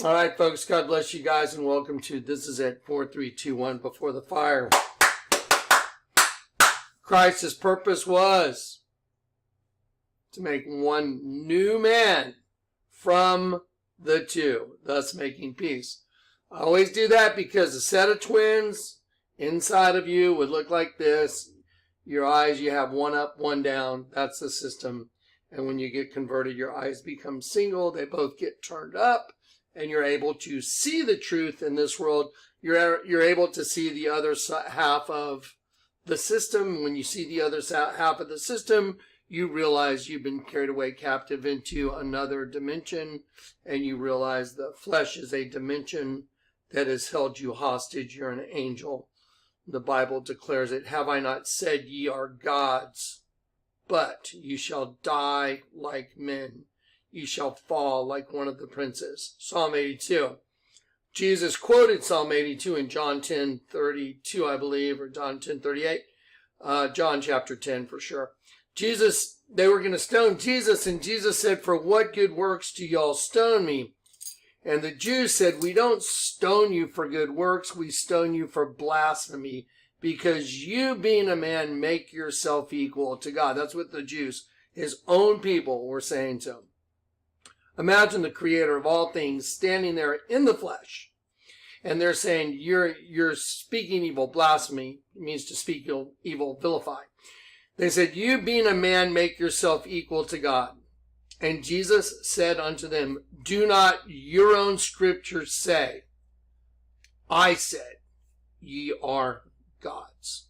All right, folks, God bless you guys, and welcome to This Is It, 4321 Before the Fire. Christ's purpose was to make one new man from the two, thus making peace. I always do that because a set of twins inside of you would look like this. Your eyes, you have one up, one down. That's the system. And when you get converted, your eyes become single. They both get turned up. And you're able to see the truth in this world. You're able to see the other half of the system. When you see the other half of the system, you realize you've been carried away captive into another dimension, and you realize the flesh is a dimension that has held you hostage. You're an angel. The Bible declares it, "Have I not said ye are gods? But you shall die like men. You shall fall like one of the princes." Psalm 82. Jesus quoted Psalm 82 in John 10:32, I believe, or John 10:38. John chapter 10 for sure. They were going to stone Jesus, and Jesus said, "For what good works do y'all stone me?" And the Jews said, "We don't stone you for good works. We stone you for blasphemy, because you, being a man, make yourself equal to God." That's what the Jews, his own people, were saying to him. Imagine the creator of all things standing there in the flesh, and they're saying, you're speaking evil. Blasphemy means to speak evil, vilify. They said, "You being a man, make yourself equal to God." And Jesus said unto them, "Do not your own scriptures say, I said, ye are gods?"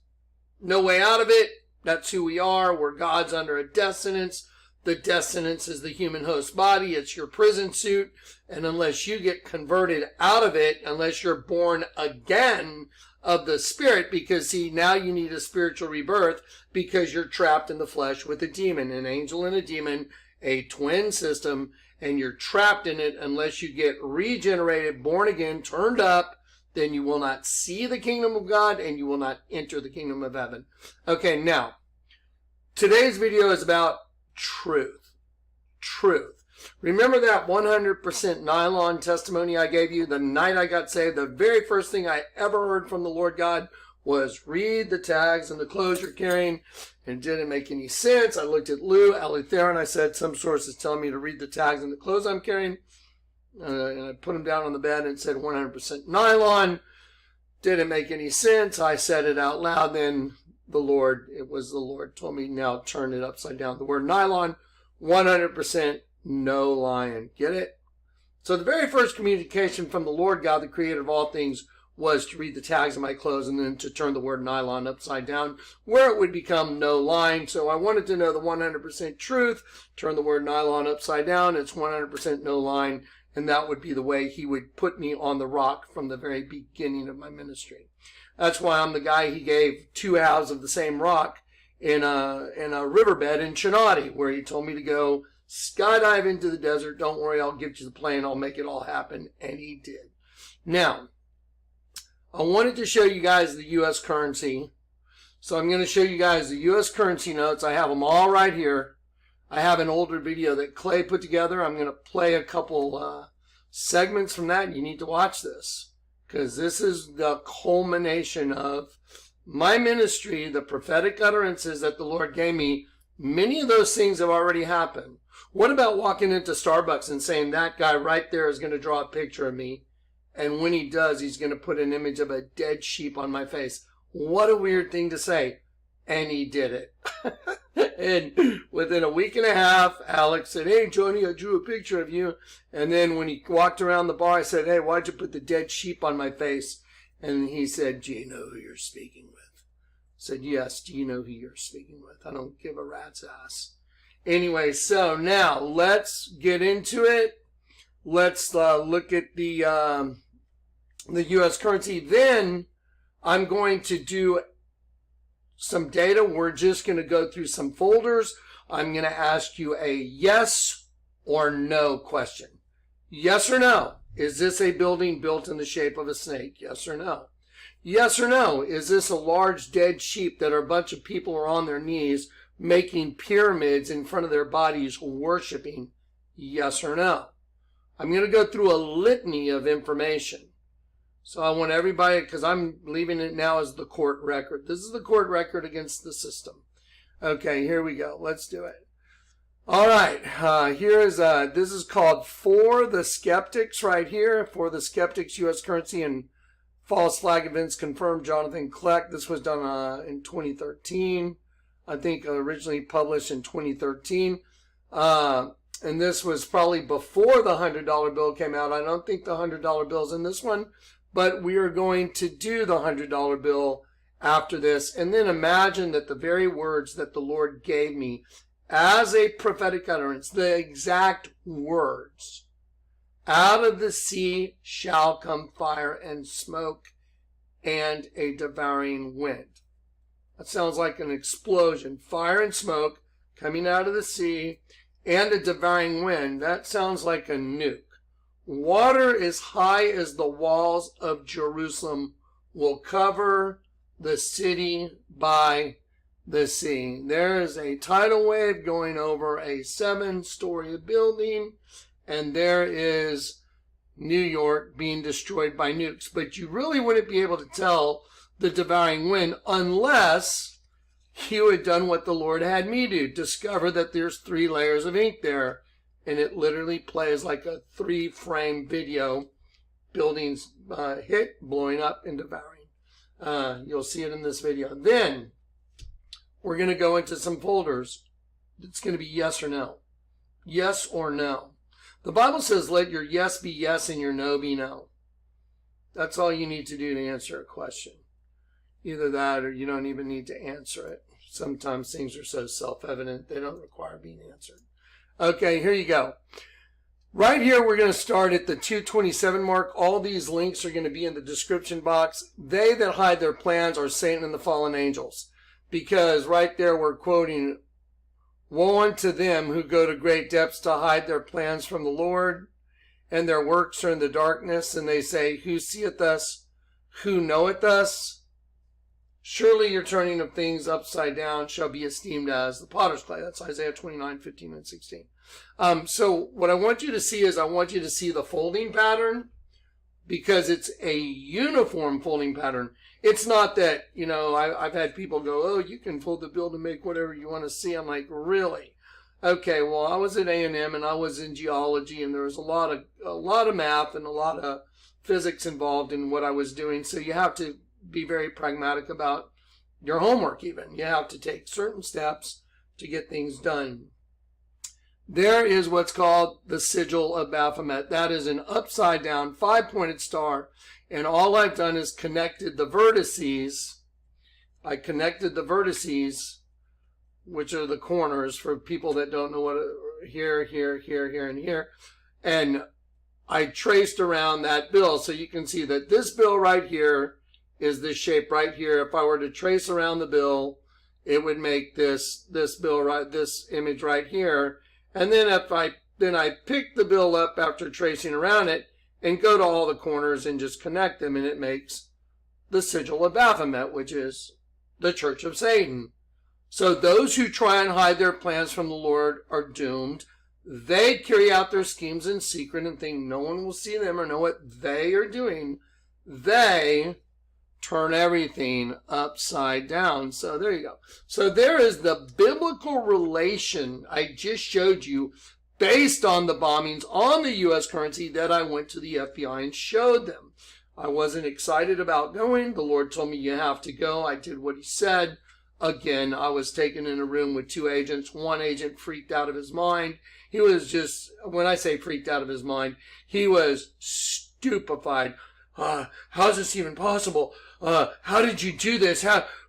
No way out of it. That's who we are. We're gods under a descendants. The descendants is the human host body. It's your prison suit. And unless you get converted out of it, unless you're born again of the Spirit, because see, now you need a spiritual rebirth because you're trapped in the flesh with a demon, an angel and a demon, a twin system, and you're trapped in it. Unless you get regenerated, born again, turned up, then you will not see the kingdom of God and you will not enter the kingdom of heaven. Okay, now, today's video is about truth. Remember that 100% nylon testimony I gave you the night I got saved? The very first thing I ever heard from the Lord God was, read the tags and the clothes you're carrying. And it didn't make any sense. I looked at Ali Theron. I said, some sources telling me to read the tags and the clothes I'm carrying. And I put them down on the bed and it said 100% nylon. Didn't make any sense. I said it out loud. Then the Lord told me, now turn it upside down. The word nylon, 100% no lion. Get it? So the very first communication from the Lord God, the creator of all things, was to read the tags of my clothes and then to turn the word nylon upside down where it would become no line. So I wanted to know the 100% truth. Turn the word nylon upside down. It's 100% no line. And that would be the way he would put me on the rock from the very beginning of my ministry. That's why I'm the guy he gave 2 halves of the same rock in a riverbed in Chinati, where he told me to go skydive into the desert. Don't worry, I'll give you the plane. I'll make it all happen. And he did. Now, I wanted to show you guys the U.S. currency. So I'm going to show you guys the U.S. currency notes. I have them all right here. I have an older video that Clay put together. I'm going to play a couple segments from that. You need to watch this, because this is the culmination of my ministry, the prophetic utterances that the Lord gave me. Many of those things have already happened. What about walking into Starbucks and saying, that guy right there is going to draw a picture of me, and when he does, he's going to put an image of a dead sheep on my face? What a weird thing to say. And he did it. And within a week and a half, Alex said, "Hey, Johnny, I drew a picture of you." And then when he walked around the bar, I said, "Hey, why'd you put the dead sheep on my face?" And he said, "Do you know who you're speaking with?" I said, "Yes, do you know who you're speaking with? I don't give a rat's ass." Anyway, so now let's get into it. Let's look at the U.S. currency. Then I'm going to do some data. We're just going to go through some folders. I'm going to ask you a yes or no question. Yes or no? Is this a building built in the shape of a snake? Yes or no? Yes or no? Is this a large dead sheep that a bunch of people are on their knees making pyramids in front of their bodies worshiping? Yes or no? I'm going to go through a litany of information. So I want everybody, because I'm leaving it now as the court record. This is the court record against the system. Okay, here we go. Let's do it. All right, this is called For the Skeptics right here. For the Skeptics, U.S. Currency and False Flag Events Confirmed, Jonathan Kleck. This was done in 2013. I think originally published in 2013. And this was probably before the $100 bill came out. I don't think the $100 bill's in this one, but we are going to do the $100 bill after this. And then imagine that the very words that the Lord gave me as a prophetic utterance, the exact words, out of the sea shall come fire and smoke and a devouring wind. That sounds like an explosion. Fire and smoke coming out of the sea and a devouring wind. That sounds like a nuke. Water as high as the walls of Jerusalem will cover the city by the sea. There is a tidal wave going over a 7-story building, and there is New York being destroyed by nukes. But you really wouldn't be able to tell the devouring wind unless you had done what the Lord had me do, discover that there's 3 layers of ink there, and it literally plays like a 3-frame video, buildings hit, blowing up, and devouring. You'll see it in this video. Then we're going to go into some folders. It's going to be yes or no. Yes or no. The Bible says let your yes be yes and your no be no. That's all you need to do to answer a question. Either that or you don't even need to answer it. Sometimes things are so self-evident they don't require being answered. Okay, here you go. Right here, we're going to start at the 227 mark. All these links are going to be in the description box. They that hide their plans are Satan and the fallen angels. Because right there we're quoting, woe unto them who go to great depths to hide their plans from the Lord, and their works are in the darkness, and they say, who seeth us? Who knoweth us? Surely your turning of things upside down shall be esteemed as the potter's clay. That's Isaiah 29, 15, and 16. So what I want you to see is I want you to see the folding pattern, because it's a uniform folding pattern. It's not that, I've had people go, oh, you can fold the bill to make whatever you want to see. I'm like, really? Okay, well, I was at A&M and I was in geology, and there was a lot of math and a lot of physics involved in what I was doing. So you have to be very pragmatic about your homework even. You have to take certain steps to get things done. There is what's called the sigil of Baphomet. That is an upside down 5-pointed star. And all I've done is connected the vertices. I connected the vertices, which are the corners for people that don't know what, here, here, here, here, and here. And I traced around that bill. So you can see that this bill right here is this shape right here. If I were to trace around the bill, it would make this bill right, this image right here. And then I pick the bill up after tracing around it and go to all the corners and just connect them, and it makes the sigil of Baphomet, which is the Church of Satan. So those who try and hide their plans from the Lord are doomed. They carry out their schemes in secret and think no one will see them or know what they are doing. They turn everything upside down. So there you go. So there is the biblical relation I just showed you based on the bombings on the U.S. currency that I went to the FBI and showed them. I wasn't excited about going. The Lord told me you have to go. I did what he said. Again, I was taken in a room with 2 agents. One agent freaked out of his mind. He was just, when I say freaked out of his mind, he was stupefied. How's this even possible? How did you do this?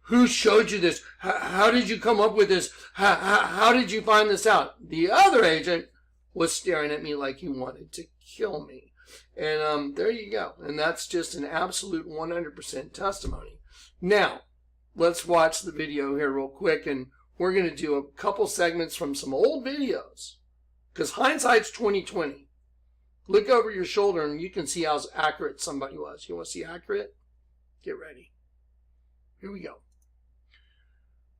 Who showed you this? How did you come up with this? How did you find this out? The other agent was staring at me like he wanted to kill me. And there you go. And that's just an absolute 100% testimony. Now, let's watch the video here real quick, and we're going to do a couple segments from some old videos, because hindsight's 20/20. Look over your shoulder and you can see how accurate somebody was. You want to see accurate? Get ready. Here we go.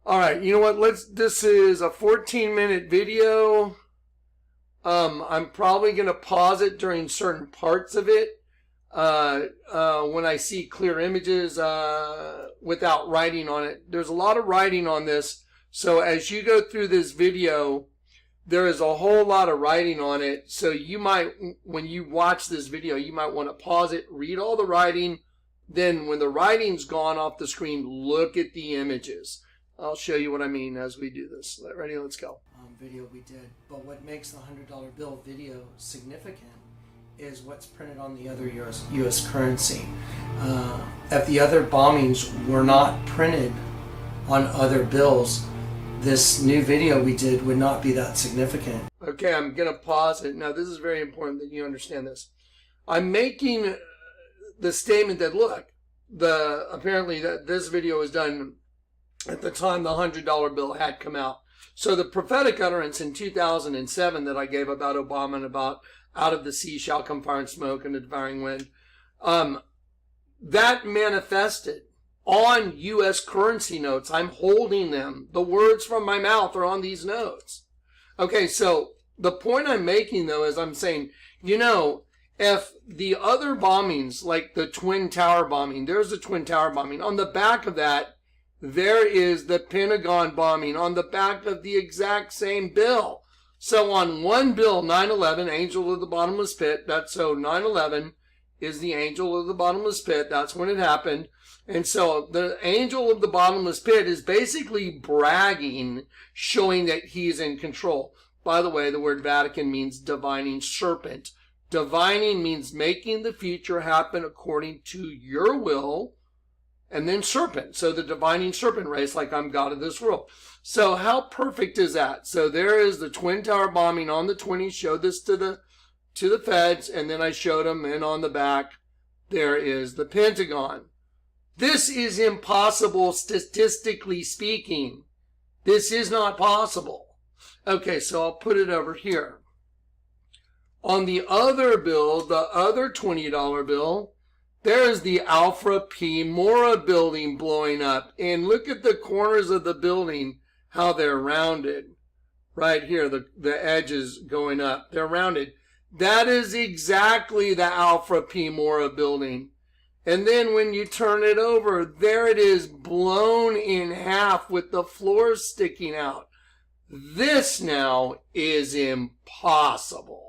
All right, you know what? This is a 14-minute video. I'm probably going to pause it during certain parts of it when I see clear images without writing on it. There's a lot of writing on this, so as you go through this video, there is a whole lot of writing on it. So you might, when you watch this video, you might want to pause it, read all the writing. Then when the writing's gone off the screen, look at the images. I'll show you what I mean as we do this. Ready? Let's go. Video we did. But what makes the $100 bill video significant is what's printed on the other U.S. currency. If the other bombings were not printed on other bills, this new video we did would not be that significant. Okay, I'm going to pause it. Now, this is very important that you understand this. I'm making the statement that, look, apparently that this video was done at the time the $100 bill had come out. So the prophetic utterance in 2007 that I gave about Obama and about out of the sea shall come fire and smoke and a devouring wind, that manifested on U.S. currency notes. I'm holding them. The words from my mouth are on these notes. Okay, so the point I'm making, though, is I'm saying, if the other bombings, like the Twin Tower bombing, there's the Twin Tower bombing. On the back of that, there is the Pentagon bombing on the back of the exact same bill. So on one bill, 9/11, angel of the bottomless pit, that's so 9/11 is the angel of the bottomless pit. That's when it happened. And so the angel of the bottomless pit is basically bragging, showing that he's in control. By the way, the word Vatican means divining serpent. Divining means making the future happen according to your will. And then serpent. So the divining serpent race, like I'm God of this world. So how perfect is that? So there is the Twin Tower bombing on the 20s. Showed this to the feds, and then I showed them, and on the back, there is the Pentagon. This is impossible statistically speaking. This is not possible. Okay, so I'll put it over here. On the other bill, the other $20 bill, there's the Alpha P Mora building blowing up. And look at the corners of the building, how they're rounded. Right here, the edges going up. They're rounded. That is exactly the Alpha P Mora building. And then when you turn it over, there it is blown in half with the floors sticking out. This now is impossible.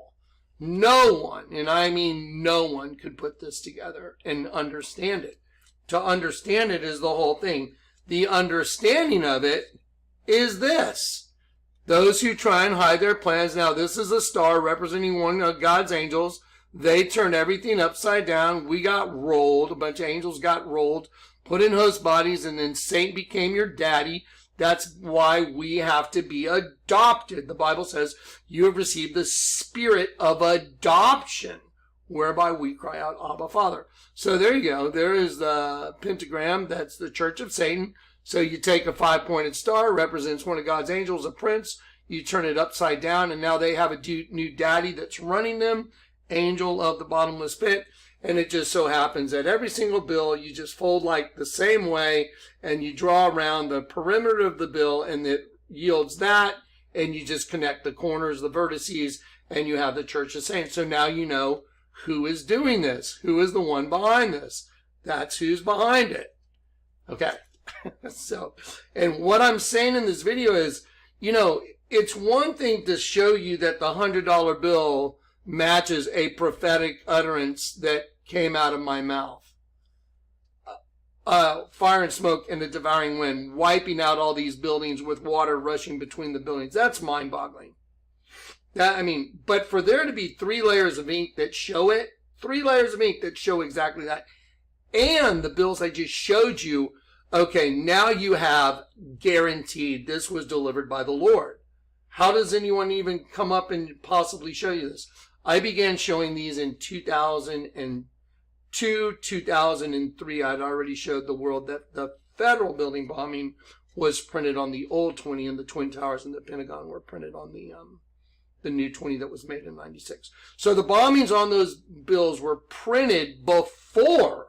No one, and I mean no one, could put this together and understand it. To understand it is the whole thing. The understanding of it is this. Those who try and hide their plans. Now, this is a star representing one of God's angels. They turned everything upside down. We got rolled. A bunch of angels got rolled, put in host bodies, and then Satan became your daddy. That's why we have to be adopted. The Bible says you have received the spirit of adoption, whereby we cry out, Abba, Father. So there you go. There is the pentagram. That's the Church of Satan. So you take a 5-pointed star, represents one of God's angels, a prince. You turn it upside down, and now they have a new daddy that's running them, angel of the bottomless pit. And it just so happens that every single bill you just fold like the same way, and you draw around the perimeter of the bill, and it yields that, and you just connect the corners, the vertices, and you have the Church of Saints. So now you know who is doing this, who is the one behind this. That's who's behind it. Okay. So, and what I'm saying in this video is, it's one thing to show you that the $100 bill matches a prophetic utterance that came out of my mouth. Fire and smoke and the devouring wind, wiping out all these buildings with water rushing between the buildings. That's mind-boggling. But for there to be 3 layers of ink that show it, 3 layers of ink that show exactly that, and the bills I just showed you, okay, now you have guaranteed this was delivered by the Lord. How does anyone even come up and possibly show you this? I began showing these in 2002, 2003. I'd already showed the world that the federal building bombing was printed on the old 20, and the Twin Towers and the Pentagon were printed on the new 20 that was made in 96. So the bombings on those bills were printed before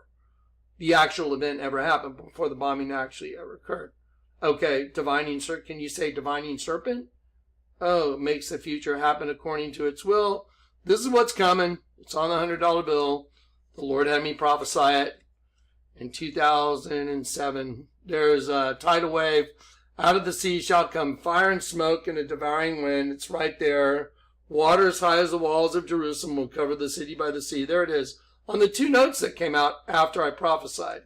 the actual event ever happened, before the bombing actually ever occurred. Okay, divining serpent. Can you say divining serpent? Oh, it makes the future happen according to its will. This is what's coming. It's on the $100 bill. The Lord had me prophesy it in 2007. There's a tidal wave. Out of the sea shall come fire and smoke and a devouring wind. It's right there. Water as high as the walls of Jerusalem will cover the city by the sea. There it is. On the 2 notes that came out after I prophesied.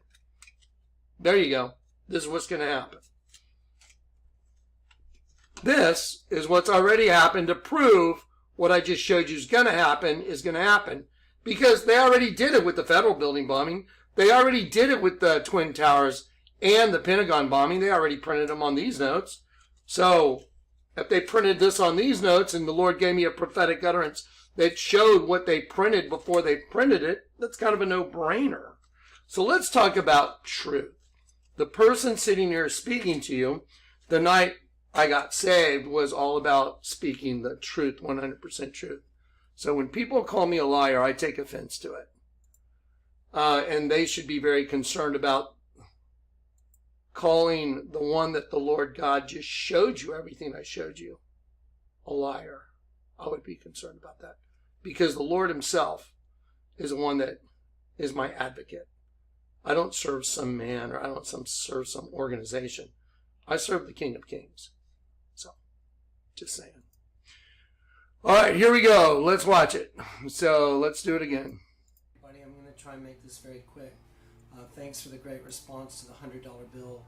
There you go. This is what's going to happen. This is what's already happened to prove what I just showed you is going to happen. Because they already did it with the federal building bombing. They already did it with the Twin Towers and the Pentagon bombing. They already printed them on these notes. So if they printed this on these notes and the Lord gave me a prophetic utterance that showed what they printed before they printed it, that's kind of a no-brainer. So let's talk about truth. The person sitting here speaking to you the night I got saved was all about speaking the truth, 100% truth. So when people call me a liar, I take offense to it. And they should be very concerned about calling the one that the Lord God just showed you, everything I showed you, a liar. I would be concerned about that. Because the Lord himself is the one that is my advocate. I don't serve some man or I don't serve some organization. I serve the King of Kings. So, just saying. All right, here we go. Let's watch it. So, let's do it again. Buddy, I'm going to try and make this very quick. Thanks for the great response to the $100 bill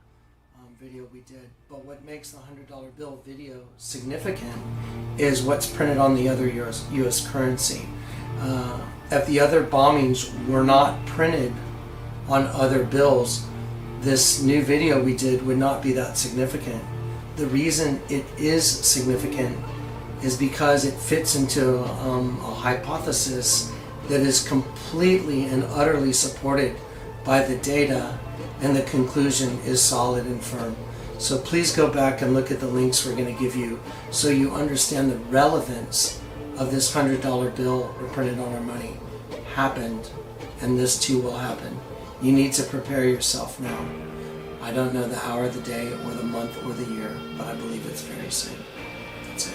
video we did. But what makes the $100 bill video significant is what's printed on the other U.S. currency. If the other bombings were not printed on other bills, this new video we did would not be that significant. The reason it is significant is because it fits into a hypothesis that is completely and utterly supported by the data, and the conclusion is solid and firm. So please go back and look at the links we're going to give you so you understand the relevance of this $100 bill we printed on our money happened, and this too will happen. You need to prepare yourself now. I don't know the hour, the day, or the month, or the year, but I believe it's very soon. That's it.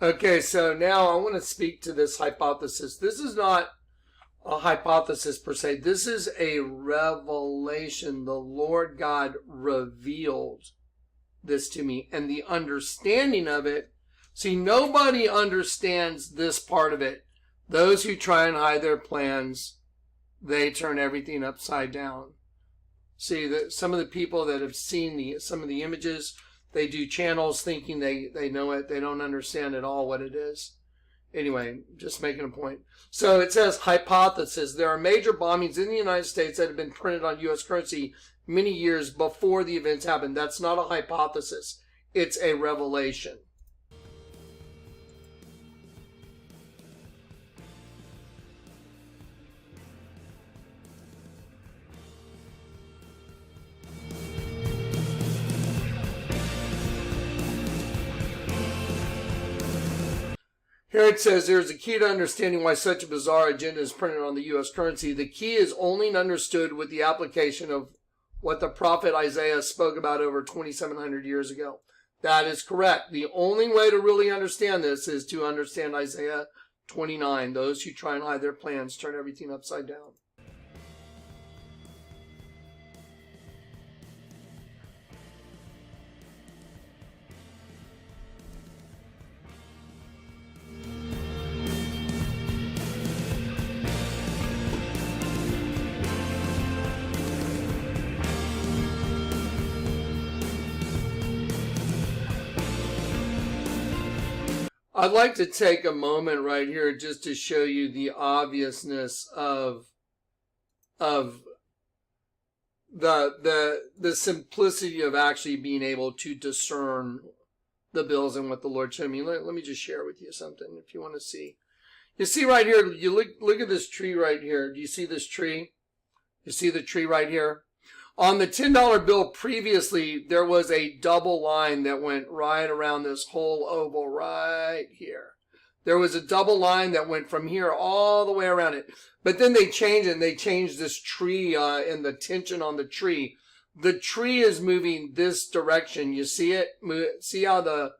Okay, so now I want to speak to this hypothesis. This is not a hypothesis per se. This is a revelation. The Lord God revealed this to me, and the understanding of it. See, nobody understands this part of it. Those who try and hide their plans, they turn everything upside down. See, that some of the people that have seen some of the images, they do channels thinking they know it. They don't understand at all what it is. Anyway, just making a point. So it says hypothesis. There are major bombings in the United States that have been printed on U.S. currency many years before the events happened. That's not a hypothesis. It's a revelation. Here it says, there's a key to understanding why such a bizarre agenda is printed on the U.S. currency. The key is only understood with the application of what the prophet Isaiah spoke about over 2,700 years ago. That is correct. The only way to really understand this is to understand Isaiah 29. Those who try and hide their plans turn everything upside down. I'd like to take a moment right here just to show you the obviousness of the simplicity of actually being able to discern the bills and what the Lord showed me. Let me just share with you something if you want to see. You see right here, you look at this tree right here. Do you see this tree? You see the tree right here? On the $10 bill previously, there was a double line that went right around this whole oval right here. There was a double line that went from here all the way around it. But then they changed it, and they changed this tree and the tension on the tree. The tree is moving this direction. You see it? See how the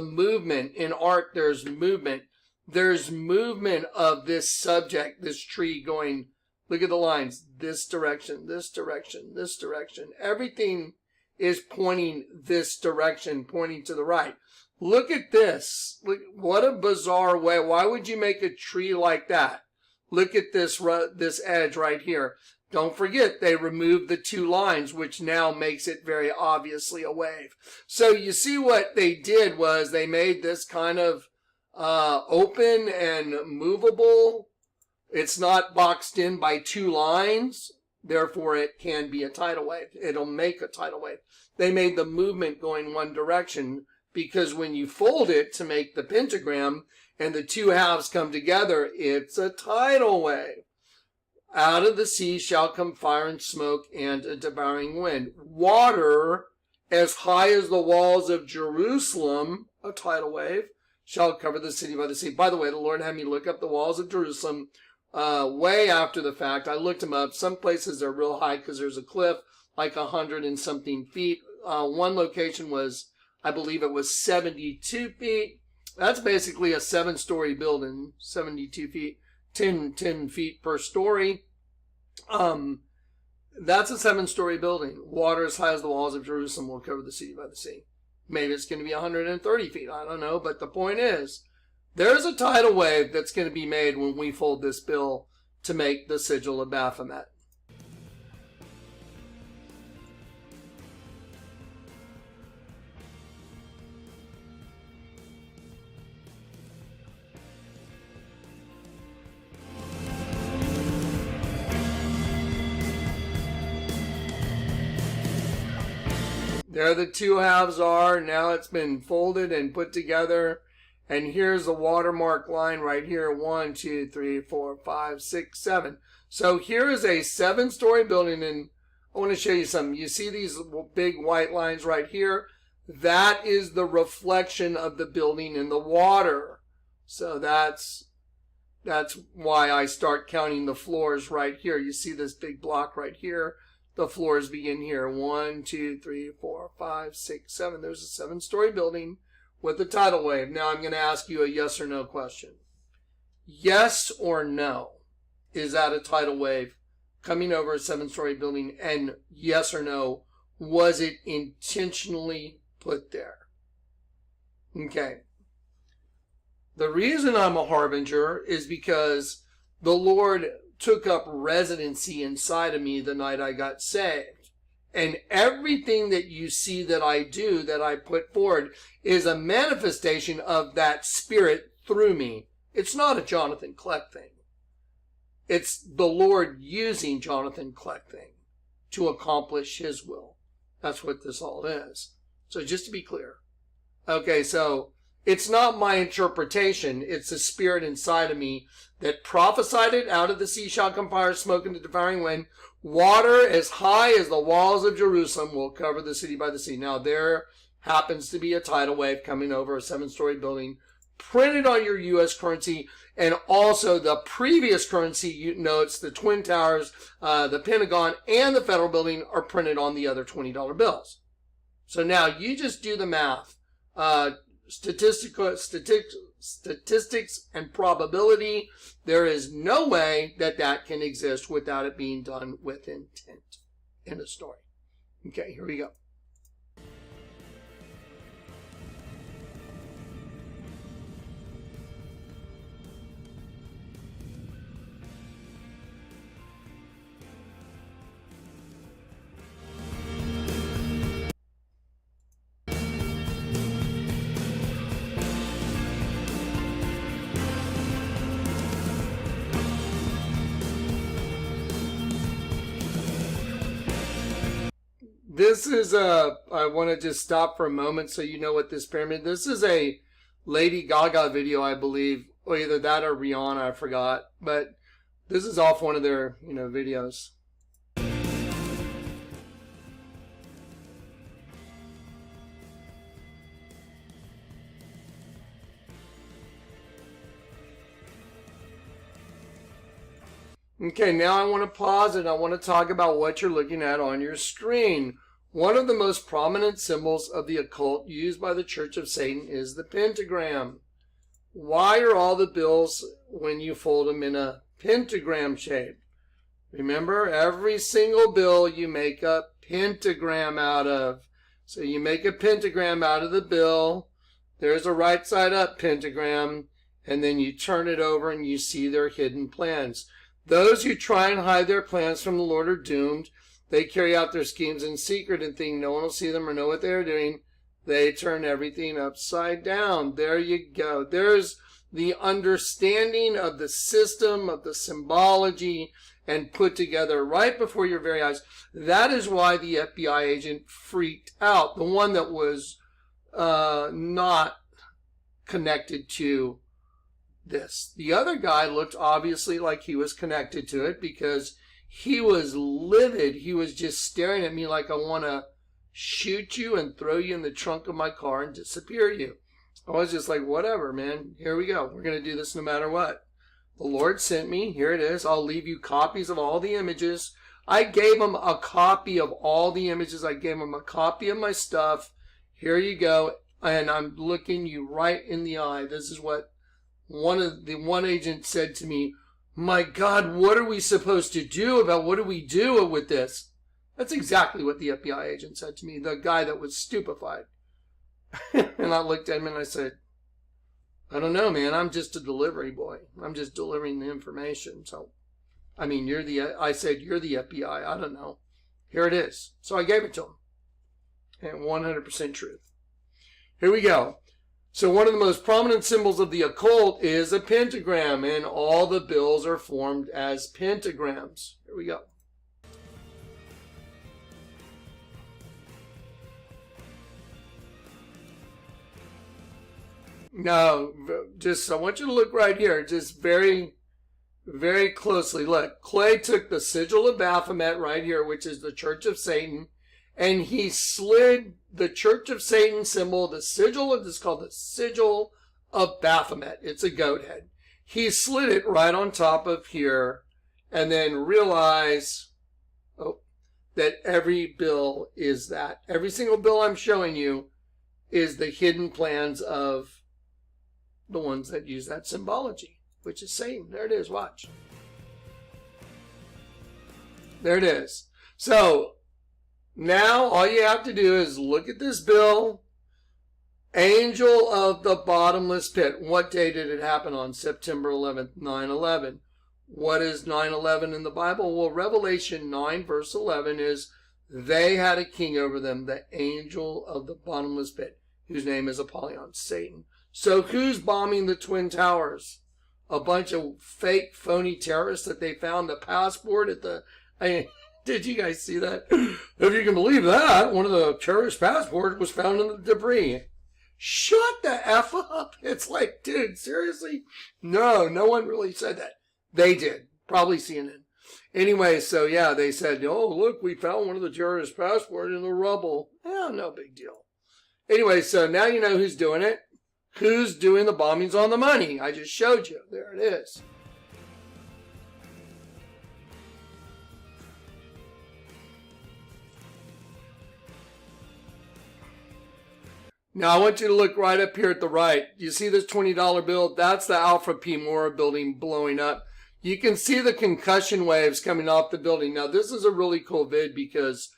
movement in art, there's movement. There's movement of this subject, this tree going, look at the lines, this direction, this direction, this direction. Everything is pointing this direction, pointing to the right. Look at this. Look, what a bizarre way. Why would you make a tree like that? Look at this edge right here. Don't forget, they removed the two lines, which now makes it very obviously a wave. So you see what they did was they made this kind of open and movable. It's not boxed in by two lines. Therefore, it can be a tidal wave. It'll make a tidal wave. They made the movement going one direction because when you fold it to make the pentagram and the two halves come together, it's a tidal wave. Out of the sea shall come fire and smoke and a devouring wind. Water as high as the walls of Jerusalem, a tidal wave, shall cover the city by the sea. By the way, the Lord had me look up the walls of Jerusalem way after the fact. I looked them up. Some places are real high because there's a cliff, like 100 and something feet. One location was, I believe it was 72 feet. That's basically a 7-story building, 72 feet, 10 feet per story. That's a 7-story building. Water as high as the walls of Jerusalem will cover the city by the sea. Maybe it's going to be 130 feet. I don't know. But the point is, there's a tidal wave that's going to be made when we fold this bill to make the sigil of Baphomet. There the two halves are. Now it's been folded and put together. And here's the watermark line right here. 1, 2, 3, 4, 5, 6, 7. So here is a 7-story building. And I want to show you something. You see these big white lines right here? That is the reflection of the building in the water. So that's why I start counting the floors right here. You see this big block right here? The floors begin here. 1, 2, 3, 4, 5, 6, 7. There's a 7-story building with a tidal wave. Now I'm going to ask you a yes or no question. Yes or no? Is that a tidal wave coming over a 7-story building? And yes or no, was it intentionally put there? Okay. The reason I'm a harbinger is because the Lord took up residency inside of me the night I got saved. And everything that you see that I do, that I put forward, is a manifestation of that Spirit through me. It's not a Jonathan Kleck thing. It's the Lord using Jonathan Kleck thing to accomplish His will. That's what this all is. So just to be clear. Okay, so it's not my interpretation. It's the Spirit inside of me that prophesied it. Out of the sea shall come fire, smoke, and a devouring wind. Water as high as the walls of Jerusalem will cover the city by the sea. Now there happens to be a tidal wave coming over a 7-story building printed on your U.S. currency, and also the previous currency notes, the Twin Towers, the Pentagon, and the Federal Building are printed on the other $20 bills. So now you just do the math. Statistics and probability. There is no way that that can exist without it being done with intent in a story. Okay, here we go. This is I want to just stop for a moment so you know what this pyramid, this is a Lady Gaga video, I believe, or either that or Rihanna, I forgot, but this is off one of their, videos. Okay, now I want to pause and I want to talk about what you're looking at on your screen. One of the most prominent symbols of the occult used by the Church of Satan is the pentagram. Why are all the bills, when you fold them, in a pentagram shape? Remember, every single bill you make a pentagram out of. So you make a pentagram out of the bill. There's a right side up pentagram. And then you turn it over and you see their hidden plans. Those who try and hide their plans from the Lord are doomed. They carry out their schemes in secret and think no one will see them or know what they're doing. They turn everything upside down. There you go. There's the understanding of the system, of the symbology, and put together right before your very eyes. That is why the FBI agent freaked out. The one that was not connected to this. The other guy looked obviously like he was connected to it because he was livid. He was just staring at me like I want to shoot you and throw you in the trunk of my car and disappear you. I was just like, whatever, man. Here we go. We're going to do this no matter what. The Lord sent me. Here it is. I'll leave you copies of all the images. I gave him a copy of all the images. I gave him a copy of my stuff. Here you go. And I'm looking you right in the eye. This is what one agent said to me. My God, what are we supposed to do what do we do with this? That's exactly what the FBI agent said to me, the guy that was stupefied. And I looked at him and I said, I don't know, man. I'm just a delivery boy. I'm just delivering the information. So, I mean, I said, you're the FBI. I don't know. Here it is. So I gave it to him. And 100% truth. Here we go. So one of the most prominent symbols of the occult is a pentagram, and all the bills are formed as pentagrams. Here we go. Now, I want you to look right here, just very, very closely. Look, Clay took the sigil of Baphomet right here, which is the Church of Satan, and he slid the Church of Satan symbol, the sigil of this, called the sigil of Baphomet. It's a goat head. He slid it right on top of here, and then realize that every bill is that. Every single bill I'm showing you is the hidden plans of the ones that use that symbology, which is Satan. There it is. Watch. There it is. So now all you have to do is look at this bill. Angel of the bottomless pit. What day did it happen on? September 11th, 9/11. What is 9/11 in the Bible? Well, Revelation 9 verse 11 is they had a king over them, the angel of the bottomless pit, whose name is Apollyon, Satan. So who's bombing the Twin Towers? A bunch of fake, phony terrorists that they found a passport at the... did you guys see that? If you can believe that, one of the terrorist passports was found in the debris. Shut the F up. It's like, dude, seriously? No one really said that. They did. Probably CNN. Anyway, so yeah, they said, oh, look, we found one of the terrorist passports in the rubble. Yeah, no big deal. Anyway, so now you know who's doing it. Who's doing the bombings on the money? I just showed you. There it is. Now I want you to look right up here at the right. You see this $20 bill? That's the Alfred P. Maurer building blowing up. You can see the concussion waves coming off the building. Now this is a really cool vid because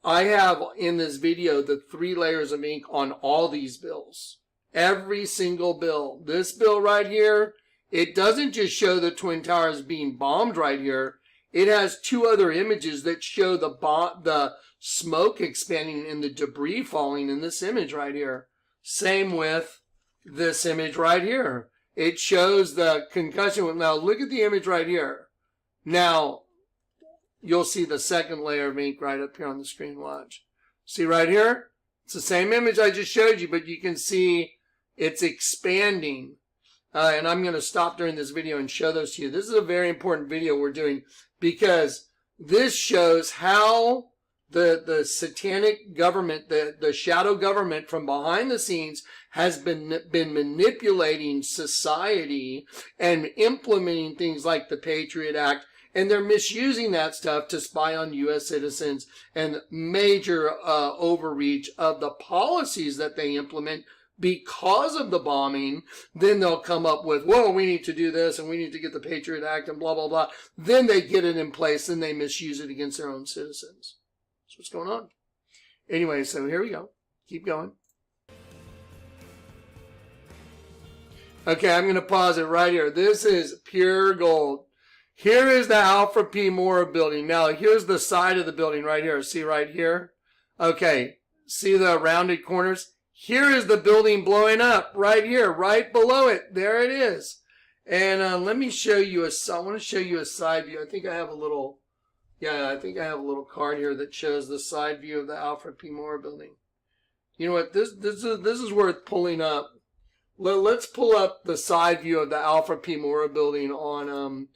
I have in this video the 3 layers of ink on all these bills. Every single bill. This bill right here, it doesn't just show the Twin Towers being bombed right here. It has 2 other images that show the smoke expanding and the debris falling in this image right here. Same with this image right here. It shows the concussion. Now look at the image right here. Now you'll see the second layer of ink right up here on the screen. Watch. See right here? It's the same image I just showed you, but you can see it's expanding. And I'm going to stop during this video and show those to you. This is a very important video we're doing because this shows how the satanic government, the shadow government from behind the scenes has been manipulating society and implementing things like the Patriot Act, and they're misusing that stuff to spy on U.S. citizens and major overreach of the policies that they implement because of the bombing. Then they'll come up with, whoa, we need to do this and we need to get the Patriot Act and blah, blah, blah. Then they get it in place and they misuse it against their own citizens. That's what's going on. Anyway, so here we go. Keep going. Okay, I'm going to pause it right here. This is pure gold. Here is the Alfred P. Mora building. Now, here's the side of the building right here. See right here? Okay, see the rounded corners? Here is the building blowing up right here, right below it. There it is. And let me show you I want to show you a side view. I think I have a little card here that shows the side view of the Alfred P. Mora building. You know what? This is worth pulling up. Let's pull up the side view of the Alfred P. Mora building on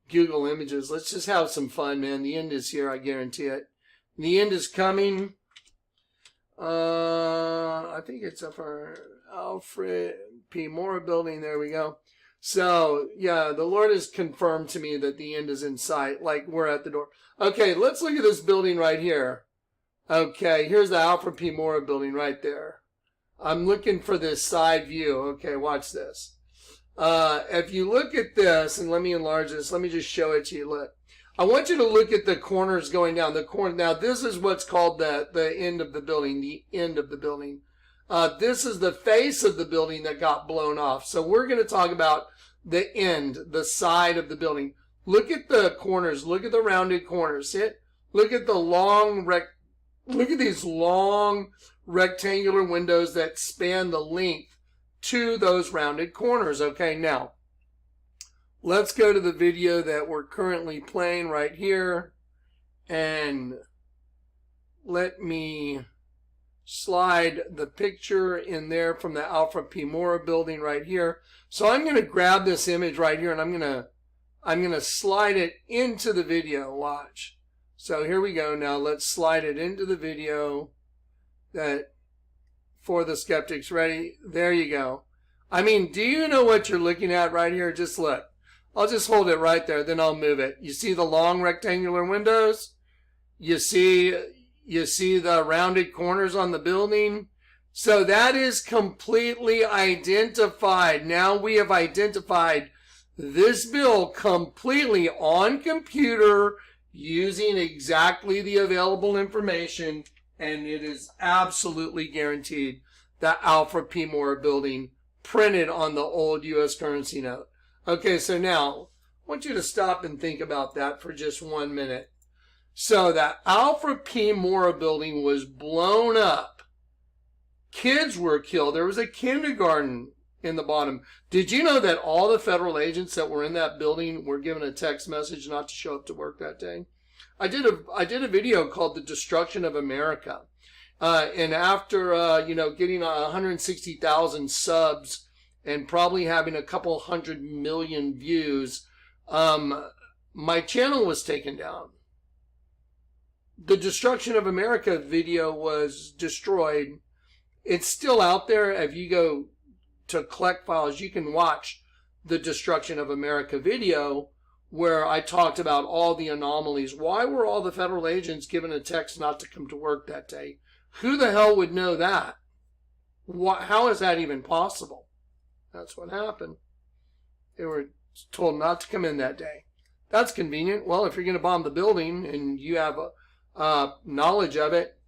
Google Images. Let's just have some fun, man. The end is here, I guarantee it. The end is coming. I think it's up our Alfred P. Mora building. There we go. So, yeah, the Lord has confirmed to me that the end is in sight, like we're at the door. Okay, let's look at this building right here. Okay, here's the Alfred P. Mora building right there. I'm looking for this side view. Okay, watch this. If you look at this, and let me enlarge this, let me just show it to you. Look, I want you to look at the corners going down. The corner. Now, this is what's called the end of the building, the end of the building. This is the face of the building that got blown off. So we're going to talk about the end, the side of the building. Look at the corners. Look at the rounded corners. See it? Look at the look at these long rectangular windows that span the length to those rounded corners. Okay, now let's go to the video that we're currently playing right here, and let me slide the picture in there from the Alfred P. Mora building right here. So I'm going to grab this image right here and I'm going to slide it into the video. Watch. So here we go. Now let's slide it into the video that for the skeptics. Ready? There you go. I mean, do you know what you're looking at right here? Just look. I'll just hold it right there, then I'll move it. You see the long rectangular windows? You see the rounded corners on the building? So that is completely identified. Now we have identified this bill completely on computer using exactly the available information, and it is absolutely guaranteed the Alfred P. Mora building printed on the old U.S. currency note. Okay, so now I want you to stop and think about that for just 1 minute. So the Alfred P. Mora building was blown up. Kids were killed. There was a kindergarten in the bottom. Did you know that all the federal agents that were in that building were given a text message not to show up to work that day? I did a video called "The Destruction of America," and after getting 160,000 subs and probably having a couple 100 million views, my channel was taken down. The Destruction of America video was destroyed. It's still out there. If you go to Kleck files, you can watch the Destruction of America video where I talked about all the anomalies. Why were all the federal agents given a text not to come to work that day? Who the hell would know that? How is that even possible? That's what happened. They were told not to come in that day. That's convenient. Well, if you're going to bomb the building and you have knowledge of it.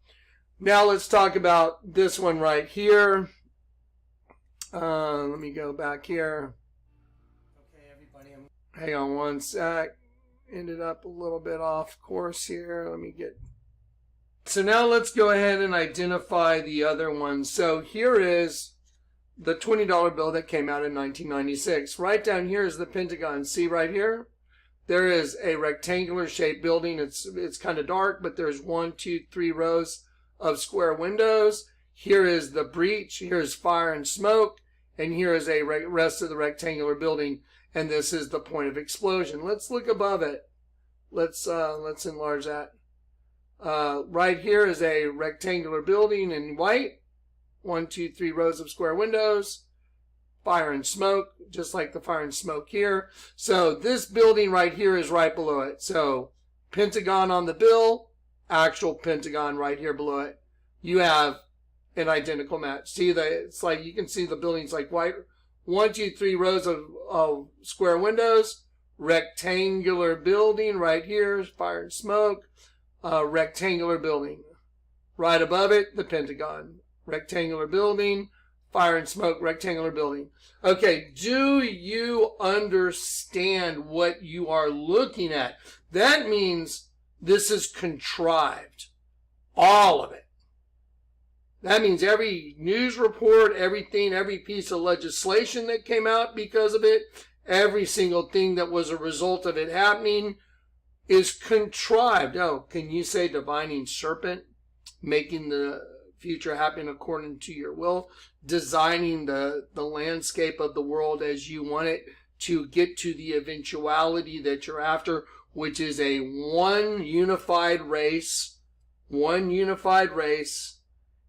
Now let's talk about this one right here. Let me go back here. Okay, everybody. Hang on one sec. Ended up a little bit off course here. Let me get... So now let's go ahead and identify the other one. So here is the $20 bill that came out in 1996. Right down here is the Pentagon. See right here? There is a rectangular shaped building. It's kind of dark, but there's 1, 2, 3 rows of square windows. Here is the breach. Here's fire and smoke. And here is a rest of the rectangular building. And this is the point of explosion. Let's look above it. Let's enlarge that. Right here is a rectangular building in white. 1, 2, 3 rows of square windows. Fire and smoke, just like the fire and smoke here. So this building right here is right below it. So pentagon on the bill, actual pentagon right here below it. You have an identical match. See, it's like you can see the building's like white. 1, 2, 3 rows of square windows. Rectangular building right here, fire and smoke. Rectangular building. Right above it, the pentagon. Rectangular building. Fire and smoke, rectangular building. Okay, do you understand what you are looking at? That means this is contrived. All of it. That means every news report, everything, every piece of legislation that came out because of it, every single thing that was a result of it happening is contrived. Oh, can you say divining serpent, making the future happen according to your will, designing the landscape of the world as you want it to get to the eventuality that you're after, which is a one unified race,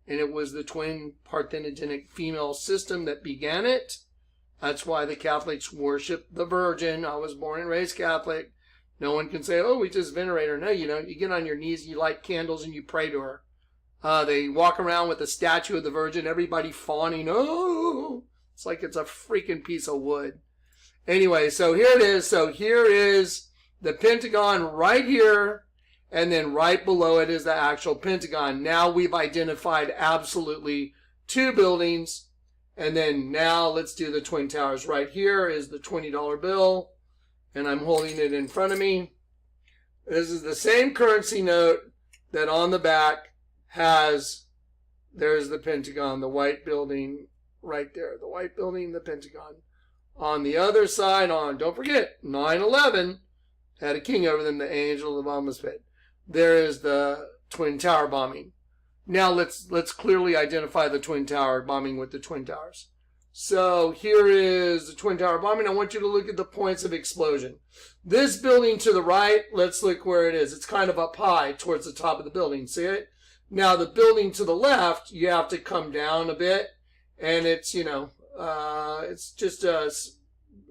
and it was the twin parthenogenic female system that began it. That's why the Catholics worship the Virgin. I was born and raised Catholic. No one can say, oh, we just venerate her. No, you don't. You get on your knees, you light candles, and you pray to her. They walk around with a statue of the Virgin, everybody fawning. Oh, it's like it's a freaking piece of wood. Anyway, so here it is. So here is the pentagon right here, and then right below it is the actual pentagon. Now we've identified absolutely 2 buildings, and then now let's do the Twin Towers. Right here is the $20 bill, and I'm holding it in front of me. This is the same currency note that on the back there's the Pentagon, the white building right there. The white building, the Pentagon. On the other side, don't forget, 9/11 had a king over them, the angel of the bottomless pit. There is the Twin Tower bombing. Now let's clearly identify the Twin Tower bombing with the Twin Towers. So here is the Twin Tower bombing. I want you to look at the points of explosion. This building to the right, let's look where it is. It's kind of up high towards the top of the building. See it? Now, the building to the left, you have to come down a bit, and it's, it's just a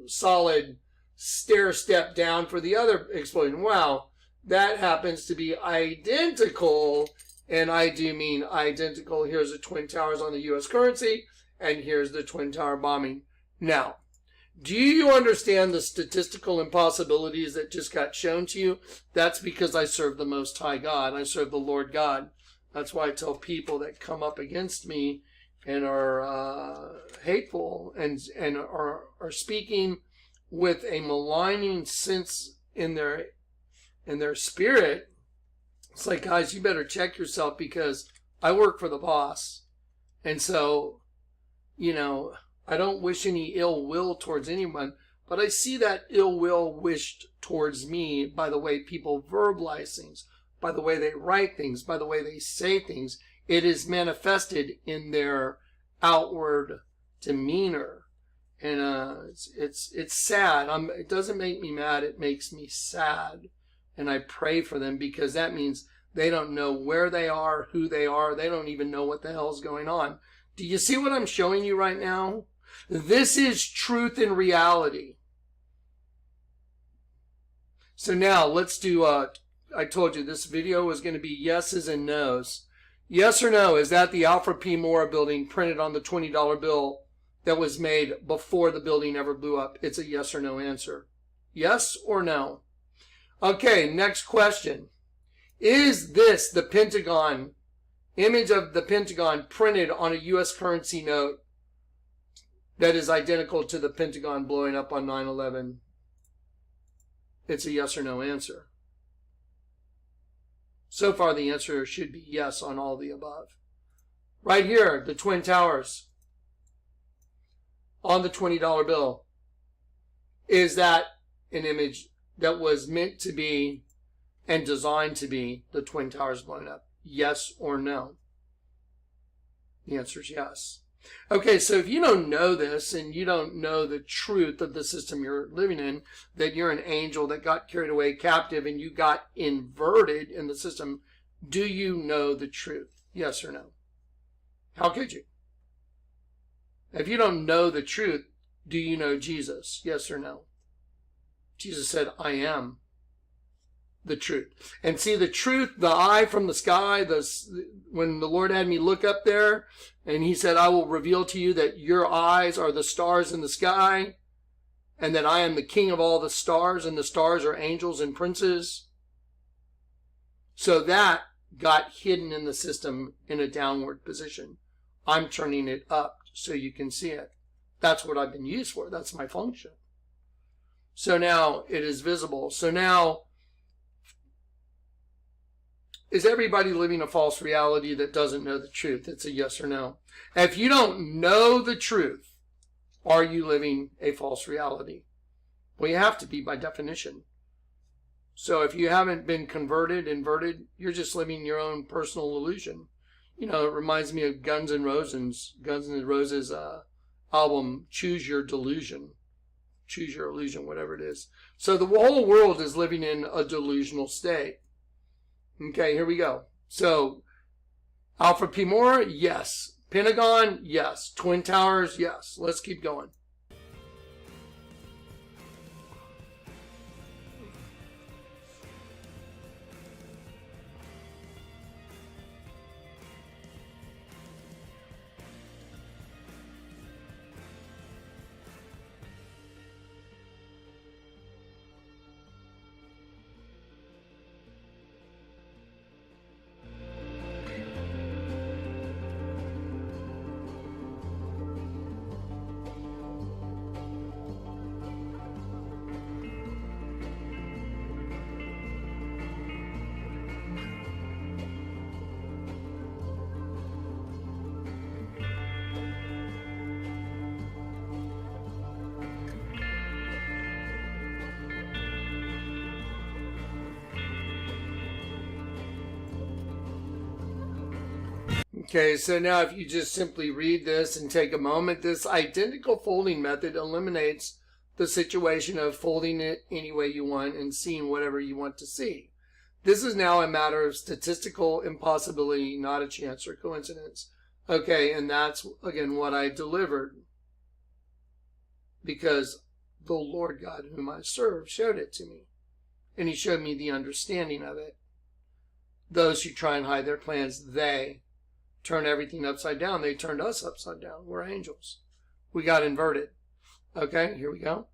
solid stair step down for the other explosion. Wow, that happens to be identical, and I do mean identical. Here's the Twin Towers on the U.S. currency, and here's the Twin Tower bombing. Now, do you understand the statistical impossibilities that just got shown to you? That's because I serve the Most High God. I serve the Lord God. That's why I tell people that come up against me and are hateful and are speaking with a maligning sense in their spirit. It's like, guys, you better check yourself because I work for the boss. And so, I don't wish any ill will towards anyone, but I see that ill will wished towards me by the way people verbalize things, by the way they write things, by the way they say things. It is manifested in their outward demeanor. And it's sad. It doesn't make me mad. It makes me sad. And I pray for them because that means they don't know where they are, who they are. They don't even know what the hell's going on. Do you see what I'm showing you right now? This is truth and reality. So now let's do, I told you this video was going to be yeses and nos. Yes or no, is that the Alfred P. Mora building printed on the $20 bill that was made before the building ever blew up? It's a yes or no answer. Yes or no? Okay, next question. Is this the Pentagon, image of the Pentagon printed on a U.S. currency note that is identical to the Pentagon blowing up on 9/11? It's a yes or no answer. So far, the answer should be yes on all the above. Right here, the Twin Towers on the $20 bill. Is that an image that was meant to be and designed to be the Twin Towers blowing up? Yes or no? The answer is yes. Okay, so if you don't know this and you don't know the truth of the system you're living in, that you're an angel that got carried away captive and you got inverted in the system, do you know the truth? Yes or no? How could you? If you don't know the truth, do you know Jesus? Yes or no? Jesus said, I am the truth. And see, the truth, the eye from the sky, when the Lord had me look up there, and he said, I will reveal to you that your eyes are the stars in the sky, and that I am the king of all the stars, and the stars are angels and princes. So that got hidden in the system in a downward position. I'm turning it up so you can see it. That's what I've been used for. That's my function. So now it is visible. So now, is everybody living a false reality that doesn't know the truth? It's a yes or no. If you don't know the truth, are you living a false reality? Well, you have to be by definition. So if you haven't been inverted, you're just living your own personal illusion. You know, it reminds me of Guns N' Roses' album, Choose Your Delusion. Choose Your Illusion, whatever it is. So the whole world is living in a delusional state. Okay, here we go. So, Alfred P. Moore, yes. Pentagon, yes. Twin Towers, yes. Let's keep going. Okay, so now if you just simply read this and take a moment, this identical folding method eliminates the situation of folding it any way you want and seeing whatever you want to see. This is now a matter of statistical impossibility, not a chance or coincidence. Okay, and that's, again, what I delivered. Because the Lord God whom I serve showed it to me. And he showed me the understanding of it. Those who try and hide their plans, they turn everything upside down. They turned us upside down. We're angels. We got inverted. Okay, here we go.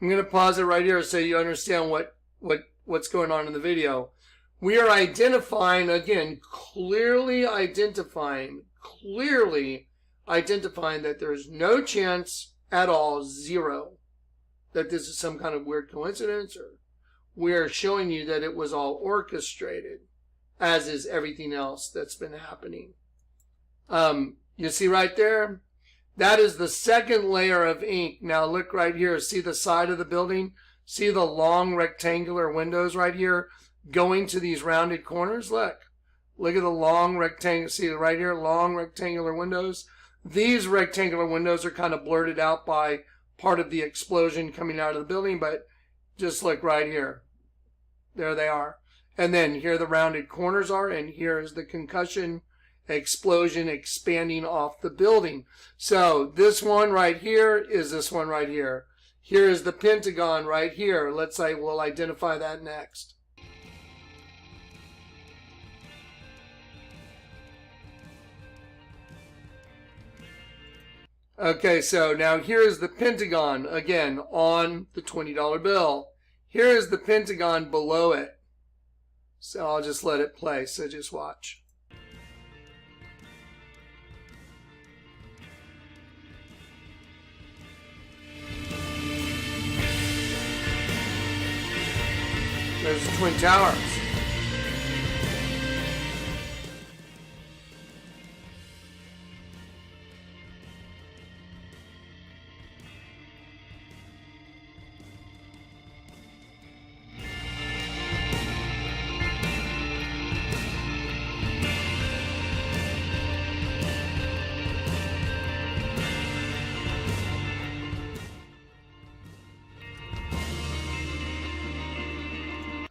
I'm going to pause it right here so you understand what's going on in the video. We are identifying, again, clearly identifying that there's no chance at all, zero, that this is some kind of weird coincidence, or we're showing you that it was all orchestrated, as is everything else that's been happening. You see right there? That is the second layer of ink. Now look right here. See the side of the building? See the long rectangular windows right here going to these rounded corners? Look at the long rectangle. See right here? Long rectangular windows. These rectangular windows are kind of blurted out by part of the explosion coming out of the building, but just look right here. There they are. And then here the rounded corners are, and here is the concussion explosion expanding off the building. So this one right here is this one right here. Here is the Pentagon right here. Let's say we'll identify that next. Okay, so now here is the Pentagon again on the $20 bill. Here is the Pentagon below it. So I'll just let it play, so just watch. There's the Twin Towers.